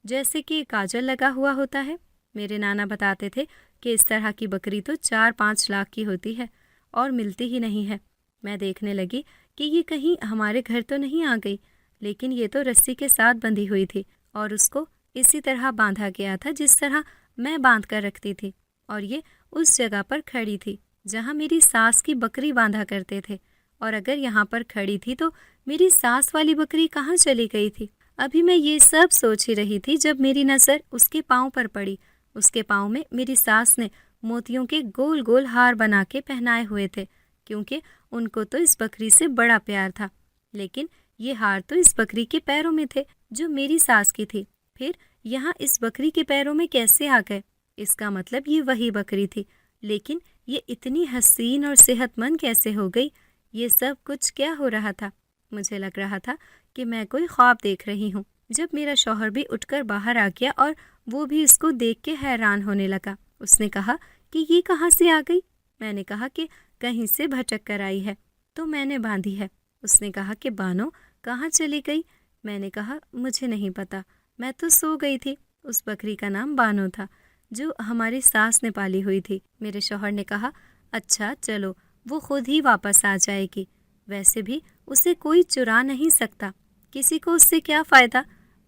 A: جیسے کہ کاجل لگا ہوا ہوتا ہے۔ میرے نانا بتاتے تھے کہ اس طرح کی بکری تو 4-5 لاکھ کی ہوتی ہے اور ملتی ہی نہیں ہے۔ میں دیکھنے لگی کہ یہ کہیں ہمارے گھر تو نہیں آ گئی، لیکن یہ تو رسی کے ساتھ بندھی ہوئی تھی، اور اس کو اسی طرح باندھا گیا تھا جس طرح میں باندھ کر رکھتی تھی، اور یہ اس جگہ پر کھڑی تھی جہاں میری ساس کی بکری باندھا کرتے تھے، اور اگر یہاں پر کھڑی تھی تو میری ساس والی بکری کہاں چلی گئی تھی؟ ابھی میں یہ سب سوچ ہی رہی تھی جب میری نظر اس کے پاؤں پر پڑی۔ اس کے پاؤں میں میری ساس نے موتیوں کے گول گول ہار بنا کے پہنائے ہوئے تھے، کیونکہ ان کو تو اس بکری سے بڑا پیار تھا، لیکن یہ ہار تو اس بکری کے پیروں میں تھے جو میری ساس کی تھی۔ پھر یہاں اس بکری کے پیروں میں کیسے آ گئے؟ اس کا مطلب یہ وہی بکری تھی، لیکن یہ اتنی حسین اور صحت مند کیسے ہو گئی؟ یہ سب کچھ کیا ہو رہا تھا؟ مجھے لگ رہا تھا کہ میں کوئی خواب دیکھ رہی ہوں۔ جب میرا شوہر بھی اٹھ کر باہر آ گیا اور وہ بھی اس کو دیکھ کے حیران ہونے لگا۔ اس نے کہا کہ یہ کہاں سے آ گئی؟ میں نے کہا کہ کہیں سے بھٹک کر آئی ہے تو میں نے باندھی ہے۔ اس نے کہا کہ بانو کہاں چلی گئی؟ میں نے کہا مجھے نہیں پتا، میں تو سو گئی تھی۔ اس بکری کا نام بانو تھا جو ہماری ساس نے پالی ہوئی تھی۔ میرے شوہر نے کہا اچھا چلو، وہ خود ہی واپس آ جائے گی، ویسے بھی اسے کوئی چرا نہیں سکتا، کسی کو اس سے کیا فائدہ،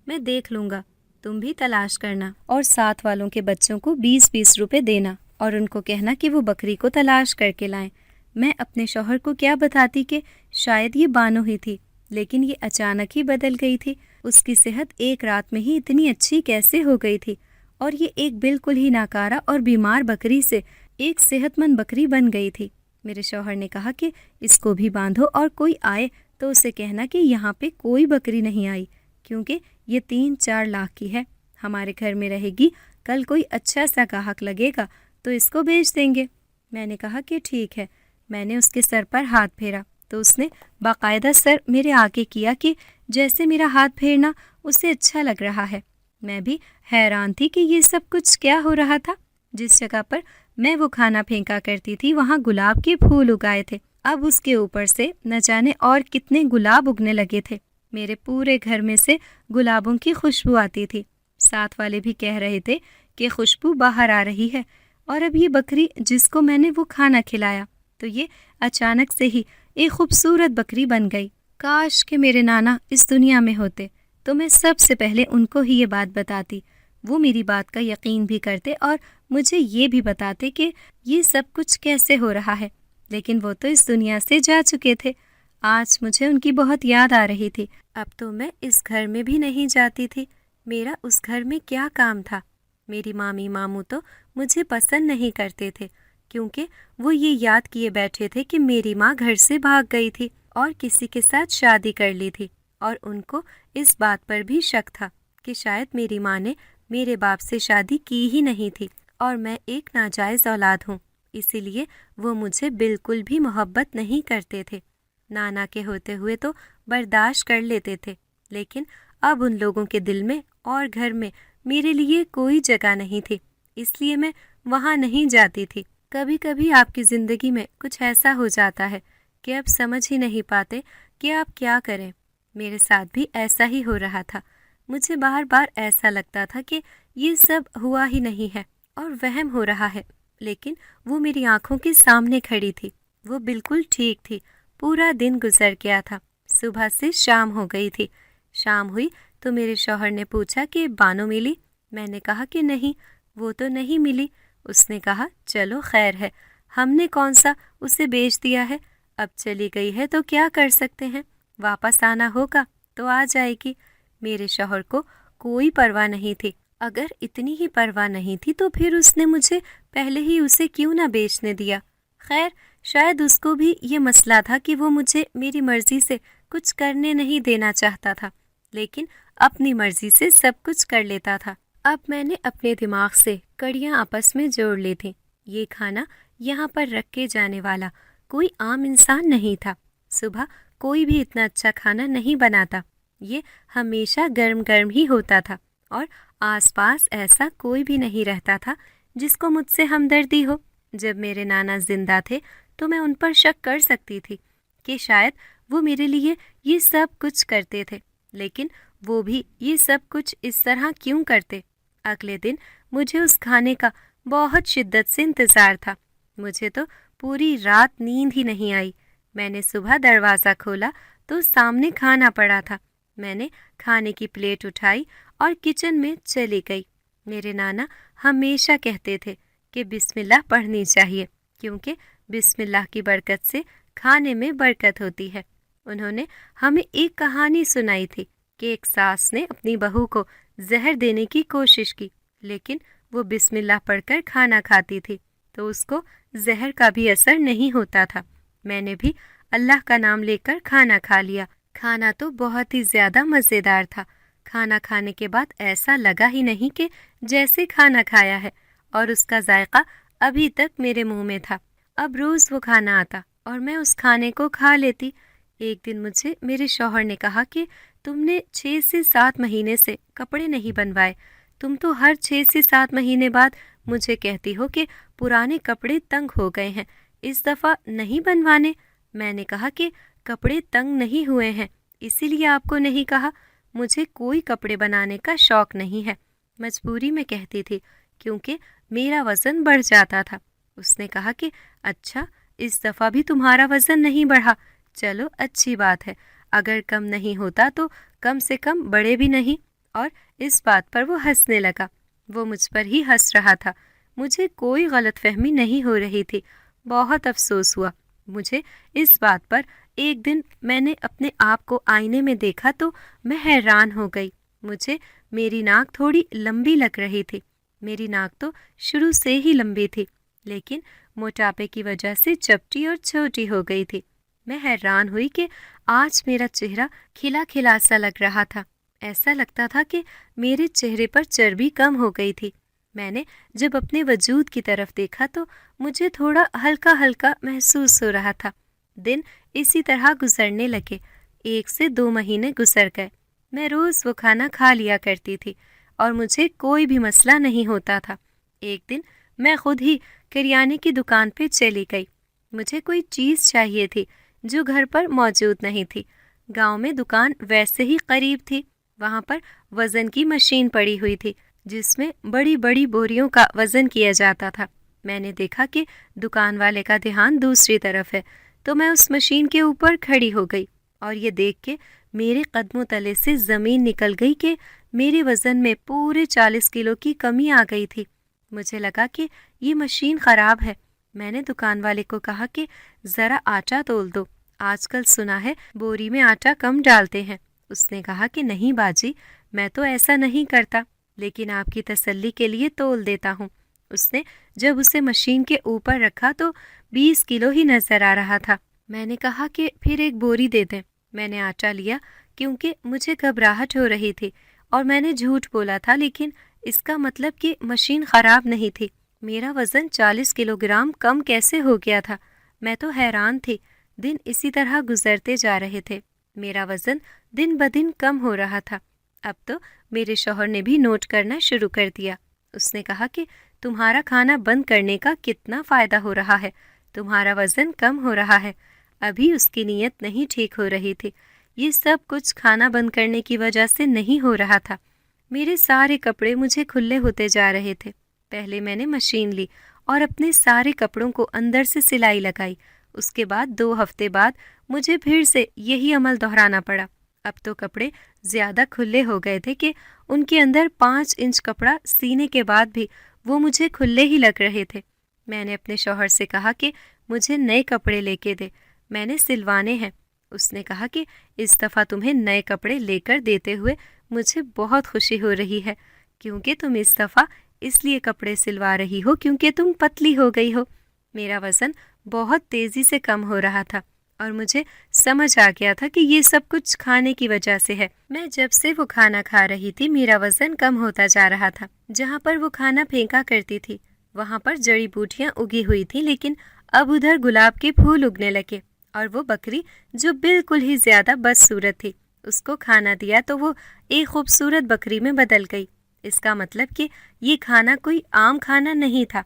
A: میں دیکھ لوں گا، تم بھی تلاش کرنا اور ساتھ والوں کے بچوں کو 20-20 روپے دینا اور ان کو کہنا کہ وہ بکری کو تلاش کر کے لائیں۔ میں اپنے شوہر کو کیا بتاتی کہ شاید یہ بانو ہی تھی، لیکن یہ اچانک ہی بدل گئی تھی۔ اس کی صحت ایک رات میں ہی اتنی اچھی کیسے ہو گئی تھی، اور یہ ایک بالکل ہی ناکارہ اور بیمار بکری سے ایک صحت مند بکری بن گئی تھی۔ میرے شوہر نے کہا کہ اس کو بھی باندھو اور کوئی آئے تو اسے کہنا کہ یہاں پہ کوئی بکری نہیں آئی، کیونکہ یہ 3-4 لاکھ کی ہے، ہمارے گھر میں رہے گی، کل کوئی اچھا سا گاہک لگے گا تو اس کو بیچ دیں گے۔ میں نے کہا کہ ٹھیک ہے۔ میں نے اس کے سر پر ہاتھ پھیرا تو اس نے باقاعدہ سر میرے آگے کیا کہ جیسے میرا ہاتھ پھیرنا اسے اچھا لگ رہا ہے۔ میں بھی حیران تھی کہ یہ سب کچھ کیا ہو رہا تھا۔ جس جگہ پر میں وہ کھانا پھینکا کرتی تھی وہاں گلاب کے پھول اگائے تھے۔ اب اس کے اوپر سے نہ جانے اور کتنے گلاب اگنے لگے تھے۔ میرے پورے گھر میں سے گلابوں کی خوشبو آتی تھی۔ ساتھ والے بھی کہہ رہے تھے کہ خوشبو باہر آ رہی ہے۔ اور اب یہ بکری جس کو میں نے وہ کھانا کھلایا تو یہ اچانک سے ہی ایک خوبصورت بکری بن گئی۔ کاش کہ میرے نانا اس دنیا میں ہوتے تو میں سب سے پہلے ان کو ہی یہ بات بتاتی۔ وہ میری بات کا یقین بھی کرتے اور مجھے یہ بھی بتاتے کہ یہ سب کچھ کیسے ہو رہا ہے۔ لیکن وہ تو اس دنیا سے جا چکے تھے۔ آج مجھے ان کی بہت یاد آ رہی تھی۔ اب تو میں اس گھر میں بھی نہیں جاتی تھی۔ میرا اس گھر میں کیا کام تھا؟ میری مامی ماموں تو مجھے پسند نہیں کرتے تھے کیونکہ وہ یہ یاد کیے بیٹھے تھے کہ میری ماں گھر سے بھاگ گئی تھی اور کسی کے ساتھ شادی کر لی تھی، اور ان کو اس بات پر بھی شک تھا کہ شاید میری ماں نے میرے باپ سے شادی کی ہی نہیں تھی اور میں ایک ناجائز اولاد ہوں، اسی لیے وہ مجھے بالکل بھی محبت نہیں کرتے تھے۔ نانا کے ہوتے ہوئے تو برداشت کر لیتے تھے، لیکن اب ان لوگوں کے دل میں اور گھر میں میرے لیے کوئی جگہ نہیں تھی، اس لیے میں وہاں نہیں جاتی تھی۔ کبھی کبھی آپ کی زندگی میں کچھ ایسا ہو جاتا ہے کہ اب سمجھ ہی نہیں پاتے کہ آپ کیا کریں۔ میرے ساتھ بھی ایسا ہی ہو رہا تھا۔ مجھے بار بار ایسا لگتا تھا کہ یہ سب ہوا ہی نہیں ہے اور وہم ہو رہا ہے، لیکن وہ میری آنکھوں کے سامنے کھڑی تھی۔ وہ بالکل ٹھیک تھی۔ پورا دن گزر گیا تھا، صبح سے شام ہو گئی تھی۔ شام ہوئی تو میرے شوہر نے پوچھا کہ بانو ملی؟ میں نے کہا کہ نہیں، وہ تو نہیں ملی۔ اس نے کہا چلو خیر ہے، ہم نے کون سا اسے بیچ دیا ہے، اب چلی گئی ہے تو کیا کر سکتے ہیں، واپس آنا ہوگا تو آ جائے گی۔ میرے شوہر کو کوئی پرواہ نہیں تھی۔ اگر اتنی ہی پرواہ نہیں تھی تو پھر اس نے مجھے پہلے ہی اسے کیوں نہ بیچنے دیا؟ خیر، شاید اس کو بھی یہ مسئلہ تھا کہ وہ مجھے میری مرضی سے کچھ کرنے نہیں دینا چاہتا تھا، لیکن اپنی مرضی سے سب کچھ کر لیتا تھا۔ اب میں نے اپنے دماغ سے کڑیاں آپس میں جوڑ لی تھیں۔ یہ کھانا یہاں پر رکھے جانے والا کوئی عام انسان نہیں تھا۔ صبح کوئی بھی اتنا اچھا کھانا نہیں بناتا، یہ ہمیشہ گرم گرم ہی ہوتا تھا، اور آس پاس ایسا کوئی بھی نہیں رہتا تھا جس کو مجھ سے ہمدردی ہو۔ جب میرے نانا زندہ تھے تو میں ان پر شک کر سکتی تھی کہ شاید وہ میرے لیے یہ سب کچھ کرتے تھے، لیکن وہ بھی یہ سب کچھ اس طرح کیوں کرتے؟ اگلے دن مجھے اس کھانے کا بہت شدت سے انتظار تھا۔ مجھے تو پوری رات نیند ہی نہیں آئی۔ میں نے صبح دروازہ کھولا تو سامنے کھانا پڑا تھا۔ میں نے کھانے کی پلیٹ اٹھائی اور کچن میں چلی گئی۔ میرے نانا ہمیشہ کہتے تھے کہ بسم اللہ پڑھنی چاہیے کیونکہ بسم اللہ کی برکت سے کھانے میں برکت ہوتی ہے۔ انہوں نے ہمیں ایک کہانی سنائی تھی کہ ایک ساس نے اپنی بہو کو زہر دینے کی کوشش کی، لیکن وہ بسم اللہ پڑھ کر کھانا کھاتی تھی تو اس کو زہر کا بھی اثر نہیں ہوتا تھا۔ میں نے بھی اللہ کا نام لے کر کھانا کھا لیا۔ کھانا تو بہت ہی زیادہ مزیدار تھا۔ کھانا کھانے کے بعد ایسا لگا ہی نہیں کہ جیسے کھانا کھایا ہے، اور اس کا ذائقہ ابھی تک میرے منہ میں تھا۔ اب روز وہ کھانا آتا اور میں اس کھانے کو کھا لیتی۔ ایک دن مجھے میرے شوہر نے کہا کہ تم نے 6 سے 7 مہینے سے کپڑے نہیں بنوائے، تم تو ہر 6 سے 7 مہینے بعد مجھے کہتی ہو کہ پرانے کپڑے تنگ ہو گئے ہیں، اس دفعہ نہیں بنوانے۔ میں نے کہا کہ کپڑے تنگ نہیں ہوئے ہیں، اسی لیے آپ کو نہیں کہا۔ مجھے کوئی کپڑے بنانے کا شوق نہیں ہے، مجبوری میں کہتی تھی کیونکہ میرا وزن بڑھ جاتا تھا۔ اس نے کہا کہ اچھا، اس دفعہ بھی تمہارا وزن نہیں بڑھا، چلو اچھی بات ہے، اگر کم نہیں ہوتا تو کم سے کم بڑھے بھی نہیں۔ اور اس بات پر وہ ہنسنے لگا۔ وہ مجھ پر ہی ہنس رہا تھا، مجھے کوئی غلط فہمی نہیں ہو رہی تھی۔ بہت افسوس ہوا مجھے اس بات پر۔ ایک دن میں نے اپنے آپ کو آئینے میں دیکھا تو میں حیران ہو گئی۔ مجھے میری ناک تھوڑی لمبی لگ رہی تھی۔ میری ناک تو شروع سے ہی لمبی تھی، لیکن موٹاپے کی وجہ سے چپٹی اور چھوٹی ہو گئی تھی۔ میں حیران ہوئی کہ آج میرا چہرہ کھلا کھلا سا لگ رہا تھا۔ ایسا لگتا تھا کہ میرے چہرے پر چربی کم ہو گئی تھی۔ میں نے جب اپنے وجود کی طرف دیکھا تو مجھے تھوڑا ہلکا ہلکا محسوس ہو رہا تھا۔ دن اسی طرح گزرنے لگے۔ 1 سے 2 مہینے گزر گئے۔ میں روز وہ کھانا کھا لیا کرتی تھی اور مجھے کوئی بھی مسئلہ نہیں ہوتا تھا۔ ایک دن میں خود ہی کریانے کی دکان پہ چلی گئی۔ مجھے کوئی چیز چاہیے تھی جو گھر پر موجود نہیں تھی۔ گاؤں میں دکان ویسے ہی قریب تھی۔ وہاں پر وزن کی مشین پڑی ہوئی تھی جس میں بڑی بڑی بوریوں کا وزن کیا جاتا تھا۔ میں نے دیکھا کہ دکان والے کا دھیان دوسری طرف ہے تو میں اس مشین کے اوپر کھڑی ہو گئی اور یہ دیکھ کے میرے قدموں تلے سے زمین نکل گئی کہ میرے وزن میں پورے 40 کلو کی کمی آ گئی تھی۔ مجھے لگا کہ یہ مشین خراب ہے۔ میں نے دکان والے کو کہا کہ ذرا آٹا تول دو، آج کل سنا ہے بوری میں آٹا کم ڈالتے ہیں۔ اس نے کہا کہ نہیں باجی، میں تو ایسا نہیں کرتا، لیکن آپ کی تسلی کے لیے تول دیتا ہوں۔ اس نے جب اسے مشین کے اوپر رکھا تو 20 کلو ہی نظر آ رہا تھا۔ میں نے کہا کہ پھر ایک بوری دے دیں۔ میں نے آٹا لیا کیونکہ مجھے گھبراہٹ ہو رہی تھی اور میں نے جھوٹ بولا تھا، لیکن اس کا مطلب کہ مشین خراب نہیں تھی۔ میرا وزن 40 کلو گرام کم کیسے ہو گیا تھا؟ میں تو حیران تھی۔ دن اسی طرح گزرتے جا رہے تھے۔ میرا وزن دن بدن کم ہو رہا تھا۔ اب تو میرے شوہر نے بھی نوٹ کرنا شروع کر دیا۔ اس نے کہا کہ تمہارا کھانا بند کرنے کا کتنا فائدہ ہو رہا ہے، تمہارا وزن کم ہو رہا ہے۔ ابھی اس کی نیت نہیں ٹھیک ہو رہی تھی۔ یہ سب کچھ کھانا بند کرنے کی وجہ سے نہیں ہو رہا تھا۔ میرے سارے کپڑے مجھے کھلے ہوتے جا رہے تھے۔ پہلے میں نے مشین لی اور اپنے سارے کپڑوں کو اندر سے سلائی لگائی۔ اس کے بعد 2 ہفتے بعد مجھے پھر سے یہی عمل دہرانا پڑا۔ اب تو کپڑے زیادہ کھلے ہو گئے تھے کہ ان کے اندر 5 انچ کپڑا سینے کے بعد بھی وہ مجھے کھلے ہی لگ رہے تھے۔ میں نے اپنے شوہر سے کہا کہ مجھے نئے کپڑے لے کے دے، میں نے سلوانے ہیں۔ اس نے کہا کہ اس دفعہ تمہیں نئے کپڑے لے کر دیتے ہوئے مجھے بہت خوشی ہو رہی ہے، کیونکہ تم اس دفعہ اس لیے کپڑے سلوا رہی ہو کیونکہ تم پتلی ہو گئی ہو۔ میرا وزن بہت تیزی سے کم ہو رہا تھا اور مجھے سمجھ آ گیا تھا کہ یہ سب کچھ کھانے کی وجہ سے ہے۔ میں جب سے وہ کھانا کھا رہی تھی میرا وزن کم ہوتا جا رہا تھا۔ جہاں پر وہ کھانا پھینکا کرتی تھی وہاں پر جڑی بوٹیاں اگی ہوئی تھیں، لیکن اب ادھر گلاب کے پھول اگنے لگے اور وہ بکری جو بالکل ہی زیادہ بدصورت تھی، اس کو کھانا دیا تو وہ ایک خوبصورت بکری میں بدل گئی۔ اس کا مطلب کہ یہ کھانا کوئی عام کھانا نہیں تھا۔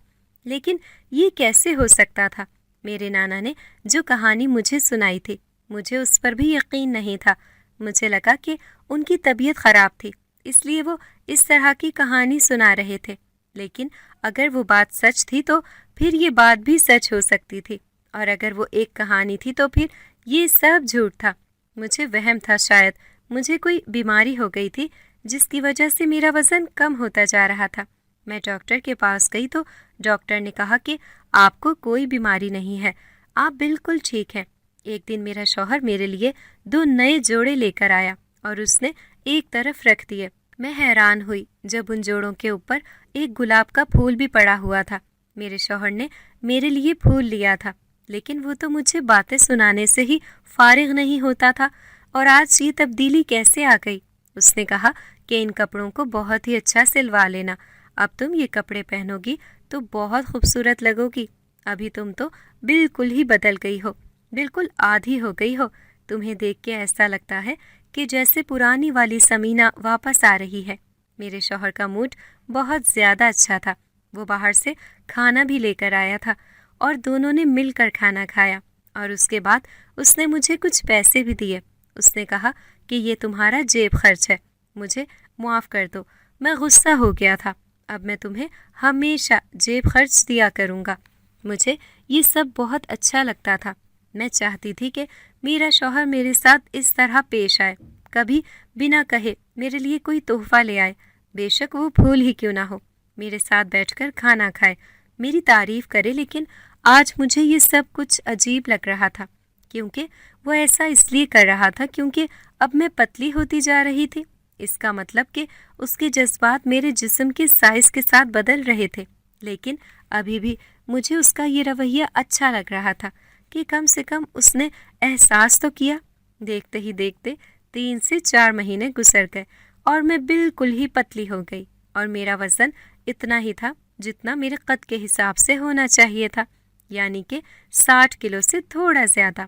A: لیکن یہ کیسے ہو سکتا تھا؟ میرے نانا نے جو کہانی مجھے سنائی تھی مجھے اس پر بھی یقین نہیں تھا۔ مجھے لگا کہ ان کی طبیعت خراب تھی، اس لیے وہ اس طرح کی کہانی سنا رہے تھے۔ لیکن اگر وہ بات سچ تھی تو پھر یہ بات بھی سچ ہو سکتی تھی، اور اگر وہ ایک کہانی تھی تو پھر یہ سب جھوٹ تھا۔ مجھے وہم تھا، شاید مجھے کوئی بیماری ہو گئی تھی جس کی وجہ سے میرا وزن کم ہوتا جا رہا تھا۔ میں ڈاکٹر کے پاس گئی تو ڈاکٹر نے کہا کہ آپ کو کوئی بیماری نہیں ہے، آپ بالکل ٹھیک ہیں۔ ایک دن میرا شوہر میرے لیے 2 نئے جوڑے لے کر آیا اور اس نے ایک طرف رکھ دیے۔ میں حیران ہوئی جب ان جوڑوں کے اوپر ایک گلاب کا پھول بھی پڑا ہوا تھا۔ میرے شوہر نے میرے لیے پھول لیا تھا، لیکن وہ تو مجھے باتیں سنانے سے ہی فارغ نہیں ہوتا تھا، اور آج یہ تبدیلی کیسے آ گئی؟ اس نے کہا کہ ان کپڑوں کو بہت ہی اچھا سلوا لینا، اب تم یہ کپڑے پہنو گی تو بہت خوبصورت لگو گی۔ ابھی تم تو بالکل ہی بدل گئی ہو، بالکل آدھی ہو گئی ہو۔ تمہیں دیکھ کے ایسا لگتا ہے کہ جیسے پرانی والی سمینہ واپس آ رہی ہے۔ میرے شوہر کا موڈ بہت زیادہ اچھا تھا۔ وہ باہر سے کھانا بھی لے کر آیا تھا اور دونوں نے مل کر کھانا کھایا، اور اس کے بعد اس نے مجھے کچھ پیسے بھی دیے۔ اس نے کہا کہ یہ تمہارا جیب خرچ ہے، مجھے معاف کر دو، میں غصہ ہو گیا تھا، اب میں تمہیں ہمیشہ جیب خرچ دیا کروں گا۔ مجھے یہ سب بہت اچھا لگتا تھا۔ میں چاہتی تھی کہ میرا شوہر میرے ساتھ اس طرح پیش آئے، کبھی بنا کہے میرے لیے کوئی تحفہ لے آئے، بے شک وہ پھول ہی کیوں نہ ہو، میرے ساتھ بیٹھ کر کھانا کھائے، میری تعریف کرے۔ لیکن آج مجھے یہ سب کچھ عجیب لگ رہا تھا، کیونکہ وہ ایسا اس لیے کر رہا تھا کیونکہ اب میں پتلی ہوتی جا رہی تھی۔ اس کا مطلب کہ اس کے جذبات میرے جسم کے سائز کے ساتھ بدل رہے تھے۔ لیکن ابھی بھی مجھے اس کا یہ رویہ اچھا لگ رہا تھا کہ کم سے کم اس نے احساس تو کیا۔ دیکھتے ہی دیکھتے 3 سے 4 مہینے گزر گئے اور میں بالکل ہی پتلی ہو گئی اور میرا وزن اتنا ہی تھا جتنا میرے قد کے حساب سے ہونا چاہیے تھا، یعنی کہ 60 کلو سے تھوڑا زیادہ۔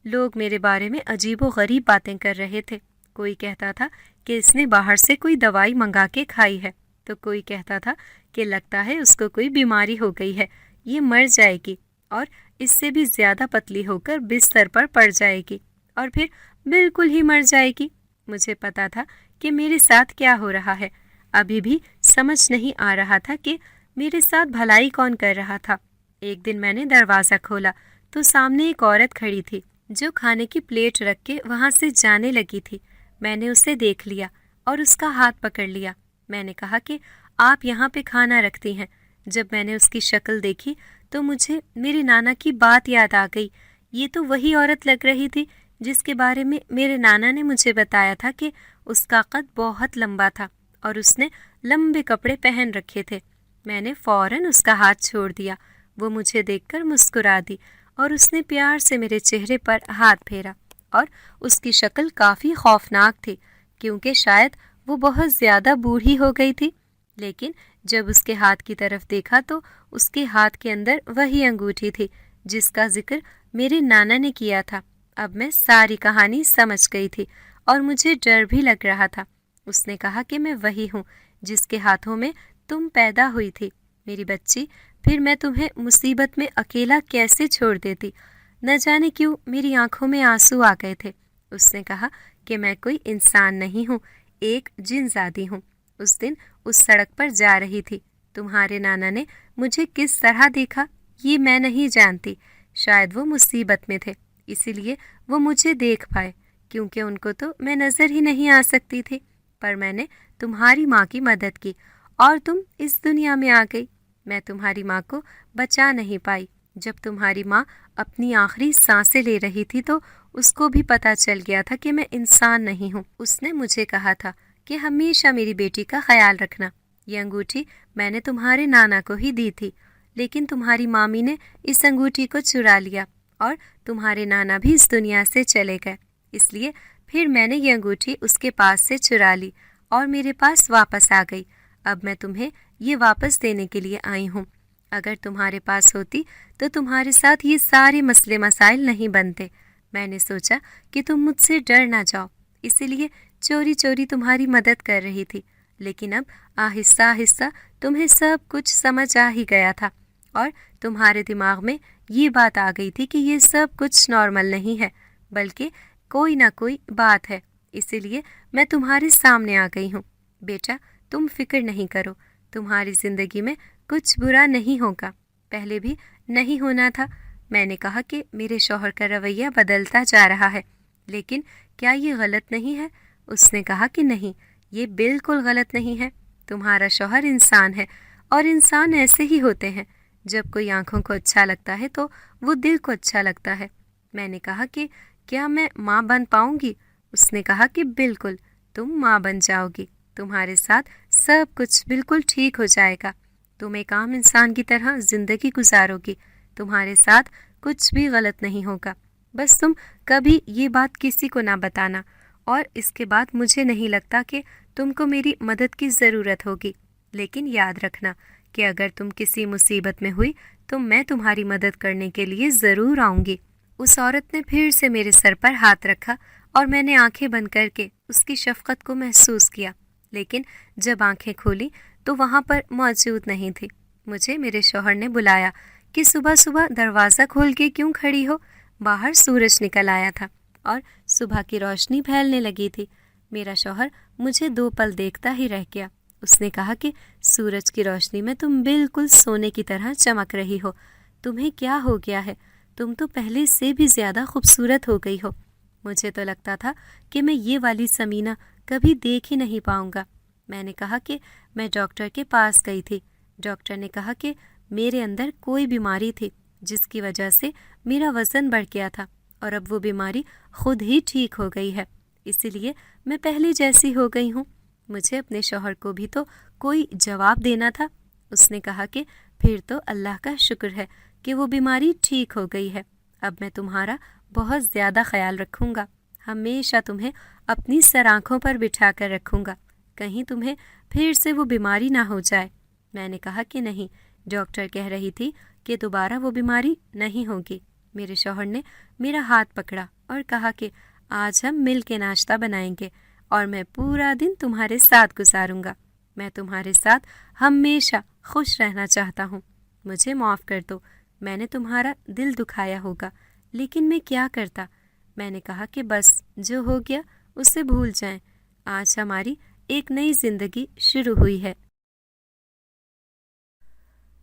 A: لوگ میرے بارے میں عجیب و غریب باتیں کر رہے تھے۔ کوئی کہتا تھا کہ اس نے باہر سے کوئی دوائی منگا کے کھائی ہے، تو کوئی کہتا تھا کہ لگتا ہے اس کو کوئی بیماری ہو گئی ہے، یہ مر جائے گی اور اس سے بھی زیادہ پتلی ہو کر بستر پر پڑ جائے گی اور پھر بالکل ہی مر جائے گی۔ مجھے پتا تھا کہ میرے ساتھ کیا ہو رہا ہے، ابھی بھی سمجھ نہیں آ رہا تھا کہ میرے ساتھ بھلائی کون کر رہا تھا۔ ایک دن میں نے دروازہ کھولا تو سامنے ایک عورت کھڑی تھی جو کھانے کی پلیٹ رکھ کے وہاں سے جانے لگی تھی۔ میں نے اسے دیکھ لیا اور اس کا ہاتھ پکڑ لیا۔ میں نے کہا کہ آپ یہاں پہ کھانا رکھتی ہیں۔ جب میں نے اس کی شکل دیکھی تو مجھے میرے نانا کی بات یاد آ گئی۔ یہ تو وہی عورت لگ رہی تھی جس کے بارے میں میرے نانا نے مجھے بتایا تھا کہ اس کا قد بہت لمبا تھا اور اس نے لمبے کپڑے پہن رکھے تھے۔ میں نے فوراً اس کا ہاتھ چھوڑ دیا۔ وہ مجھے دیکھ کر مسکرا دی اور اس نے پیار سے میرے چہرے پر ہاتھ پھیرا، اور اس کی شکل کافی خوفناک تھی کیونکہ شاید وہ بہت زیادہ بوڑھی ہو گئی تھی۔ لیکن جب اس کے ہاتھ کی طرف دیکھا تو اس کے ہاتھ کے اندر وہی انگوٹھی تھی جس کا ذکر میرے نانا نے کیا تھا۔ اب میں ساری کہانی سمجھ گئی تھی اور مجھے ڈر بھی لگ رہا تھا۔ اس نے کہا کہ میں وہی ہوں جس کے ہاتھوں میں تم پیدا ہوئی تھی، میری بچی، پھر میں تمہیں مصیبت میں اکیلا کیسے چھوڑ دیتی؟ نہ جانے کیوں میری آنکھوں میں آنسو آ گئے تھے۔ اس نے کہا کہ میں کوئی انسان نہیں ہوں، ایک جن زادی ہوں۔ اس دن اس سڑک پر جا رہی تھی، تمہارے نانا نے مجھے کس طرح دیکھا یہ میں نہیں جانتی۔ شاید وہ مصیبت میں تھے، اسی لیے وہ مجھے دیکھ پائے، کیونکہ ان کو تو میں نظر ہی نہیں آ سکتی تھی۔ پر میں نے تمہاری ماں کی مدد کی اور تم اس دنیا میں آ گئی۔ میں تمہاری ماں کو بچا نہیں پائی۔ جب تمہاری ماں اپنی آخری سانسیں لے رہی تھی تو اس کو بھی پتا چل گیا تھا کہ میں انسان نہیں ہوں۔ اس نے مجھے کہا تھا کہ ہمیشہ میری بیٹی کا خیال رکھنا۔ یہ انگوٹھی میں نے تمہارے نانا کو ہی دی تھی، لیکن تمہاری مامی نے اس انگوٹھی کو چرا لیا اور تمہارے نانا بھی اس دنیا سے چلے گئے۔ اس لیے پھر میں نے یہ انگوٹھی اس کے پاس سے چرا لی اور میرے پاس واپس آ گئی۔ اب میں تمہیں یہ واپس دینے کے لیے آئی ہوں۔ اگر تمہارے پاس ہوتی تو تمہارے ساتھ یہ سارے مسئلے مسائل نہیں بنتے۔ میں نے سوچا کہ تم مجھ سے ڈر نہ جاؤ، اسی لیے چوری چوری تمہاری مدد کر رہی تھی، لیکن اب آہستہ آہستہ تمہیں سب کچھ سمجھ آ ہی گیا تھا اور تمہارے دماغ میں یہ بات آ گئی تھی کہ یہ سب کچھ نارمل نہیں ہے، بلکہ کوئی نہ کوئی بات ہے، اسی لیے میں تمہارے سامنے آ گئی ہوں۔ بیٹا، تم فکر نہیں کرو، تمہاری زندگی میں کچھ برا نہیں ہوگا، پہلے بھی نہیں ہونا تھا۔ میں نے کہا کہ میرے شوہر کا رویہ بدلتا جا رہا ہے، لیکن کیا یہ غلط نہیں ہے؟ اس نے کہا کہ نہیں، یہ بالکل غلط نہیں ہے۔ تمہارا شوہر انسان ہے اور انسان ایسے ہی ہوتے ہیں، جب کوئی آنکھوں کو اچھا لگتا ہے تو وہ دل کو اچھا لگتا ہے۔ میں نے کہا کہ کیا میں ماں بن پاؤں گی؟ اس نے کہا کہ بالکل، تم ماں بن جاؤ گی، تمہارے ساتھ سب کچھ بالکل ٹھیک ہو جائے گا، تم ایک عام انسان کی طرح زندگی گزارو گی، تمہارے ساتھ کچھ بھی غلط نہیں ہوگا، بس تم کبھی یہ بات کسی کو نہ بتانا، اور اس کے بعد مجھے نہیں لگتا کہ تم کو میری مدد کی ضرورت ہوگی، لیکن یاد رکھنا کہ اگر تم کسی مصیبت میں ہوئی تو میں تمہاری مدد کرنے کے لیے ضرور آؤں گی۔ اس عورت نے پھر سے میرے سر پر ہاتھ رکھا اور میں نے آنکھیں بند کر کے اس کی شفقت کو محسوس کیا، لیکن جب آنکھیں کھولی تو وہاں پر موجود نہیں تھی۔ مجھے میرے شوہر نے بلایا کہ صبح صبح دروازہ کھول کے کیوں کھڑی ہو؟ باہر سورج نکل آیا تھا اور صبح کی روشنی پھیلنے لگی تھی۔ میرا شوہر مجھے 2 پل دیکھتا ہی رہ گیا۔ اس نے کہا کہ سورج کی روشنی میں تم بالکل سونے کی طرح چمک رہی ہو، تمہیں کیا ہو گیا ہے؟ تم تو پہلے سے بھی زیادہ خوبصورت ہو گئی ہو۔ مجھے تو لگتا تھا کہ میں یہ والی سمینہ کبھی دیکھ ہی نہیں پاؤں گا۔ میں نے کہا کہ میں ڈاکٹر کے پاس گئی تھی۔ ڈاکٹر نے کہا کہ میرے اندر کوئی بیماری تھی جس کی وجہ سے میرا وزن بڑھ گیا تھا، اور اب وہ بیماری خود ہی ٹھیک ہو گئی ہے، اسی لیے میں پہلے جیسی ہو گئی ہوں۔ مجھے اپنے شوہر کو بھی تو کوئی جواب دینا تھا۔ اس نے کہا کہ پھر تو اللہ کا شکر ہے کہ وہ بیماری ٹھیک ہو گئی ہے، اب میں تمہارا بہت زیادہ خیال رکھوں گا، ہمیشہ تمہیں اپنی سر آنکھوں پر بٹھا کر رکھوں گا، کہیں تمہیں پھر سے وہ بیماری نہ ہو جائے۔ میں نے کہا کہ نہیں، ڈاکٹر کہہ رہی تھی کہ دوبارہ وہ بیماری نہیں ہوگی۔ میرے شوہر نے میرا ہاتھ پکڑا اور کہا کہ آج ہم مل کے ناشتہ بنائیں گے اور میں پورا دن تمہارے ساتھ گزاروں گا۔ میں تمہارے ساتھ ہمیشہ خوش رہنا چاہتا ہوں۔ مجھے معاف کر دو، میں نے تمہارا دل دکھایا ہوگا، لیکن میں کیا کرتا؟ میں نے کہا کہ بس جو ہو گیا اسے بھول جائیں۔ آج ہماری ایک نئی زندگی شروع ہوئی ہے۔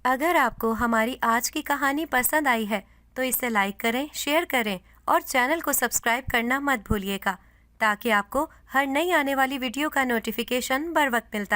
A: اگر آپ کو ہماری آج کی کہانی پسند آئی ہے تو اسے لائک کریں، شیئر کریں اور چینل کو سبسکرائب کرنا مت بھولیے گا تاکہ آپ کو ہر نئی آنے والی ویڈیو کا نوٹیفیکیشن بر وقت ملتا رہے۔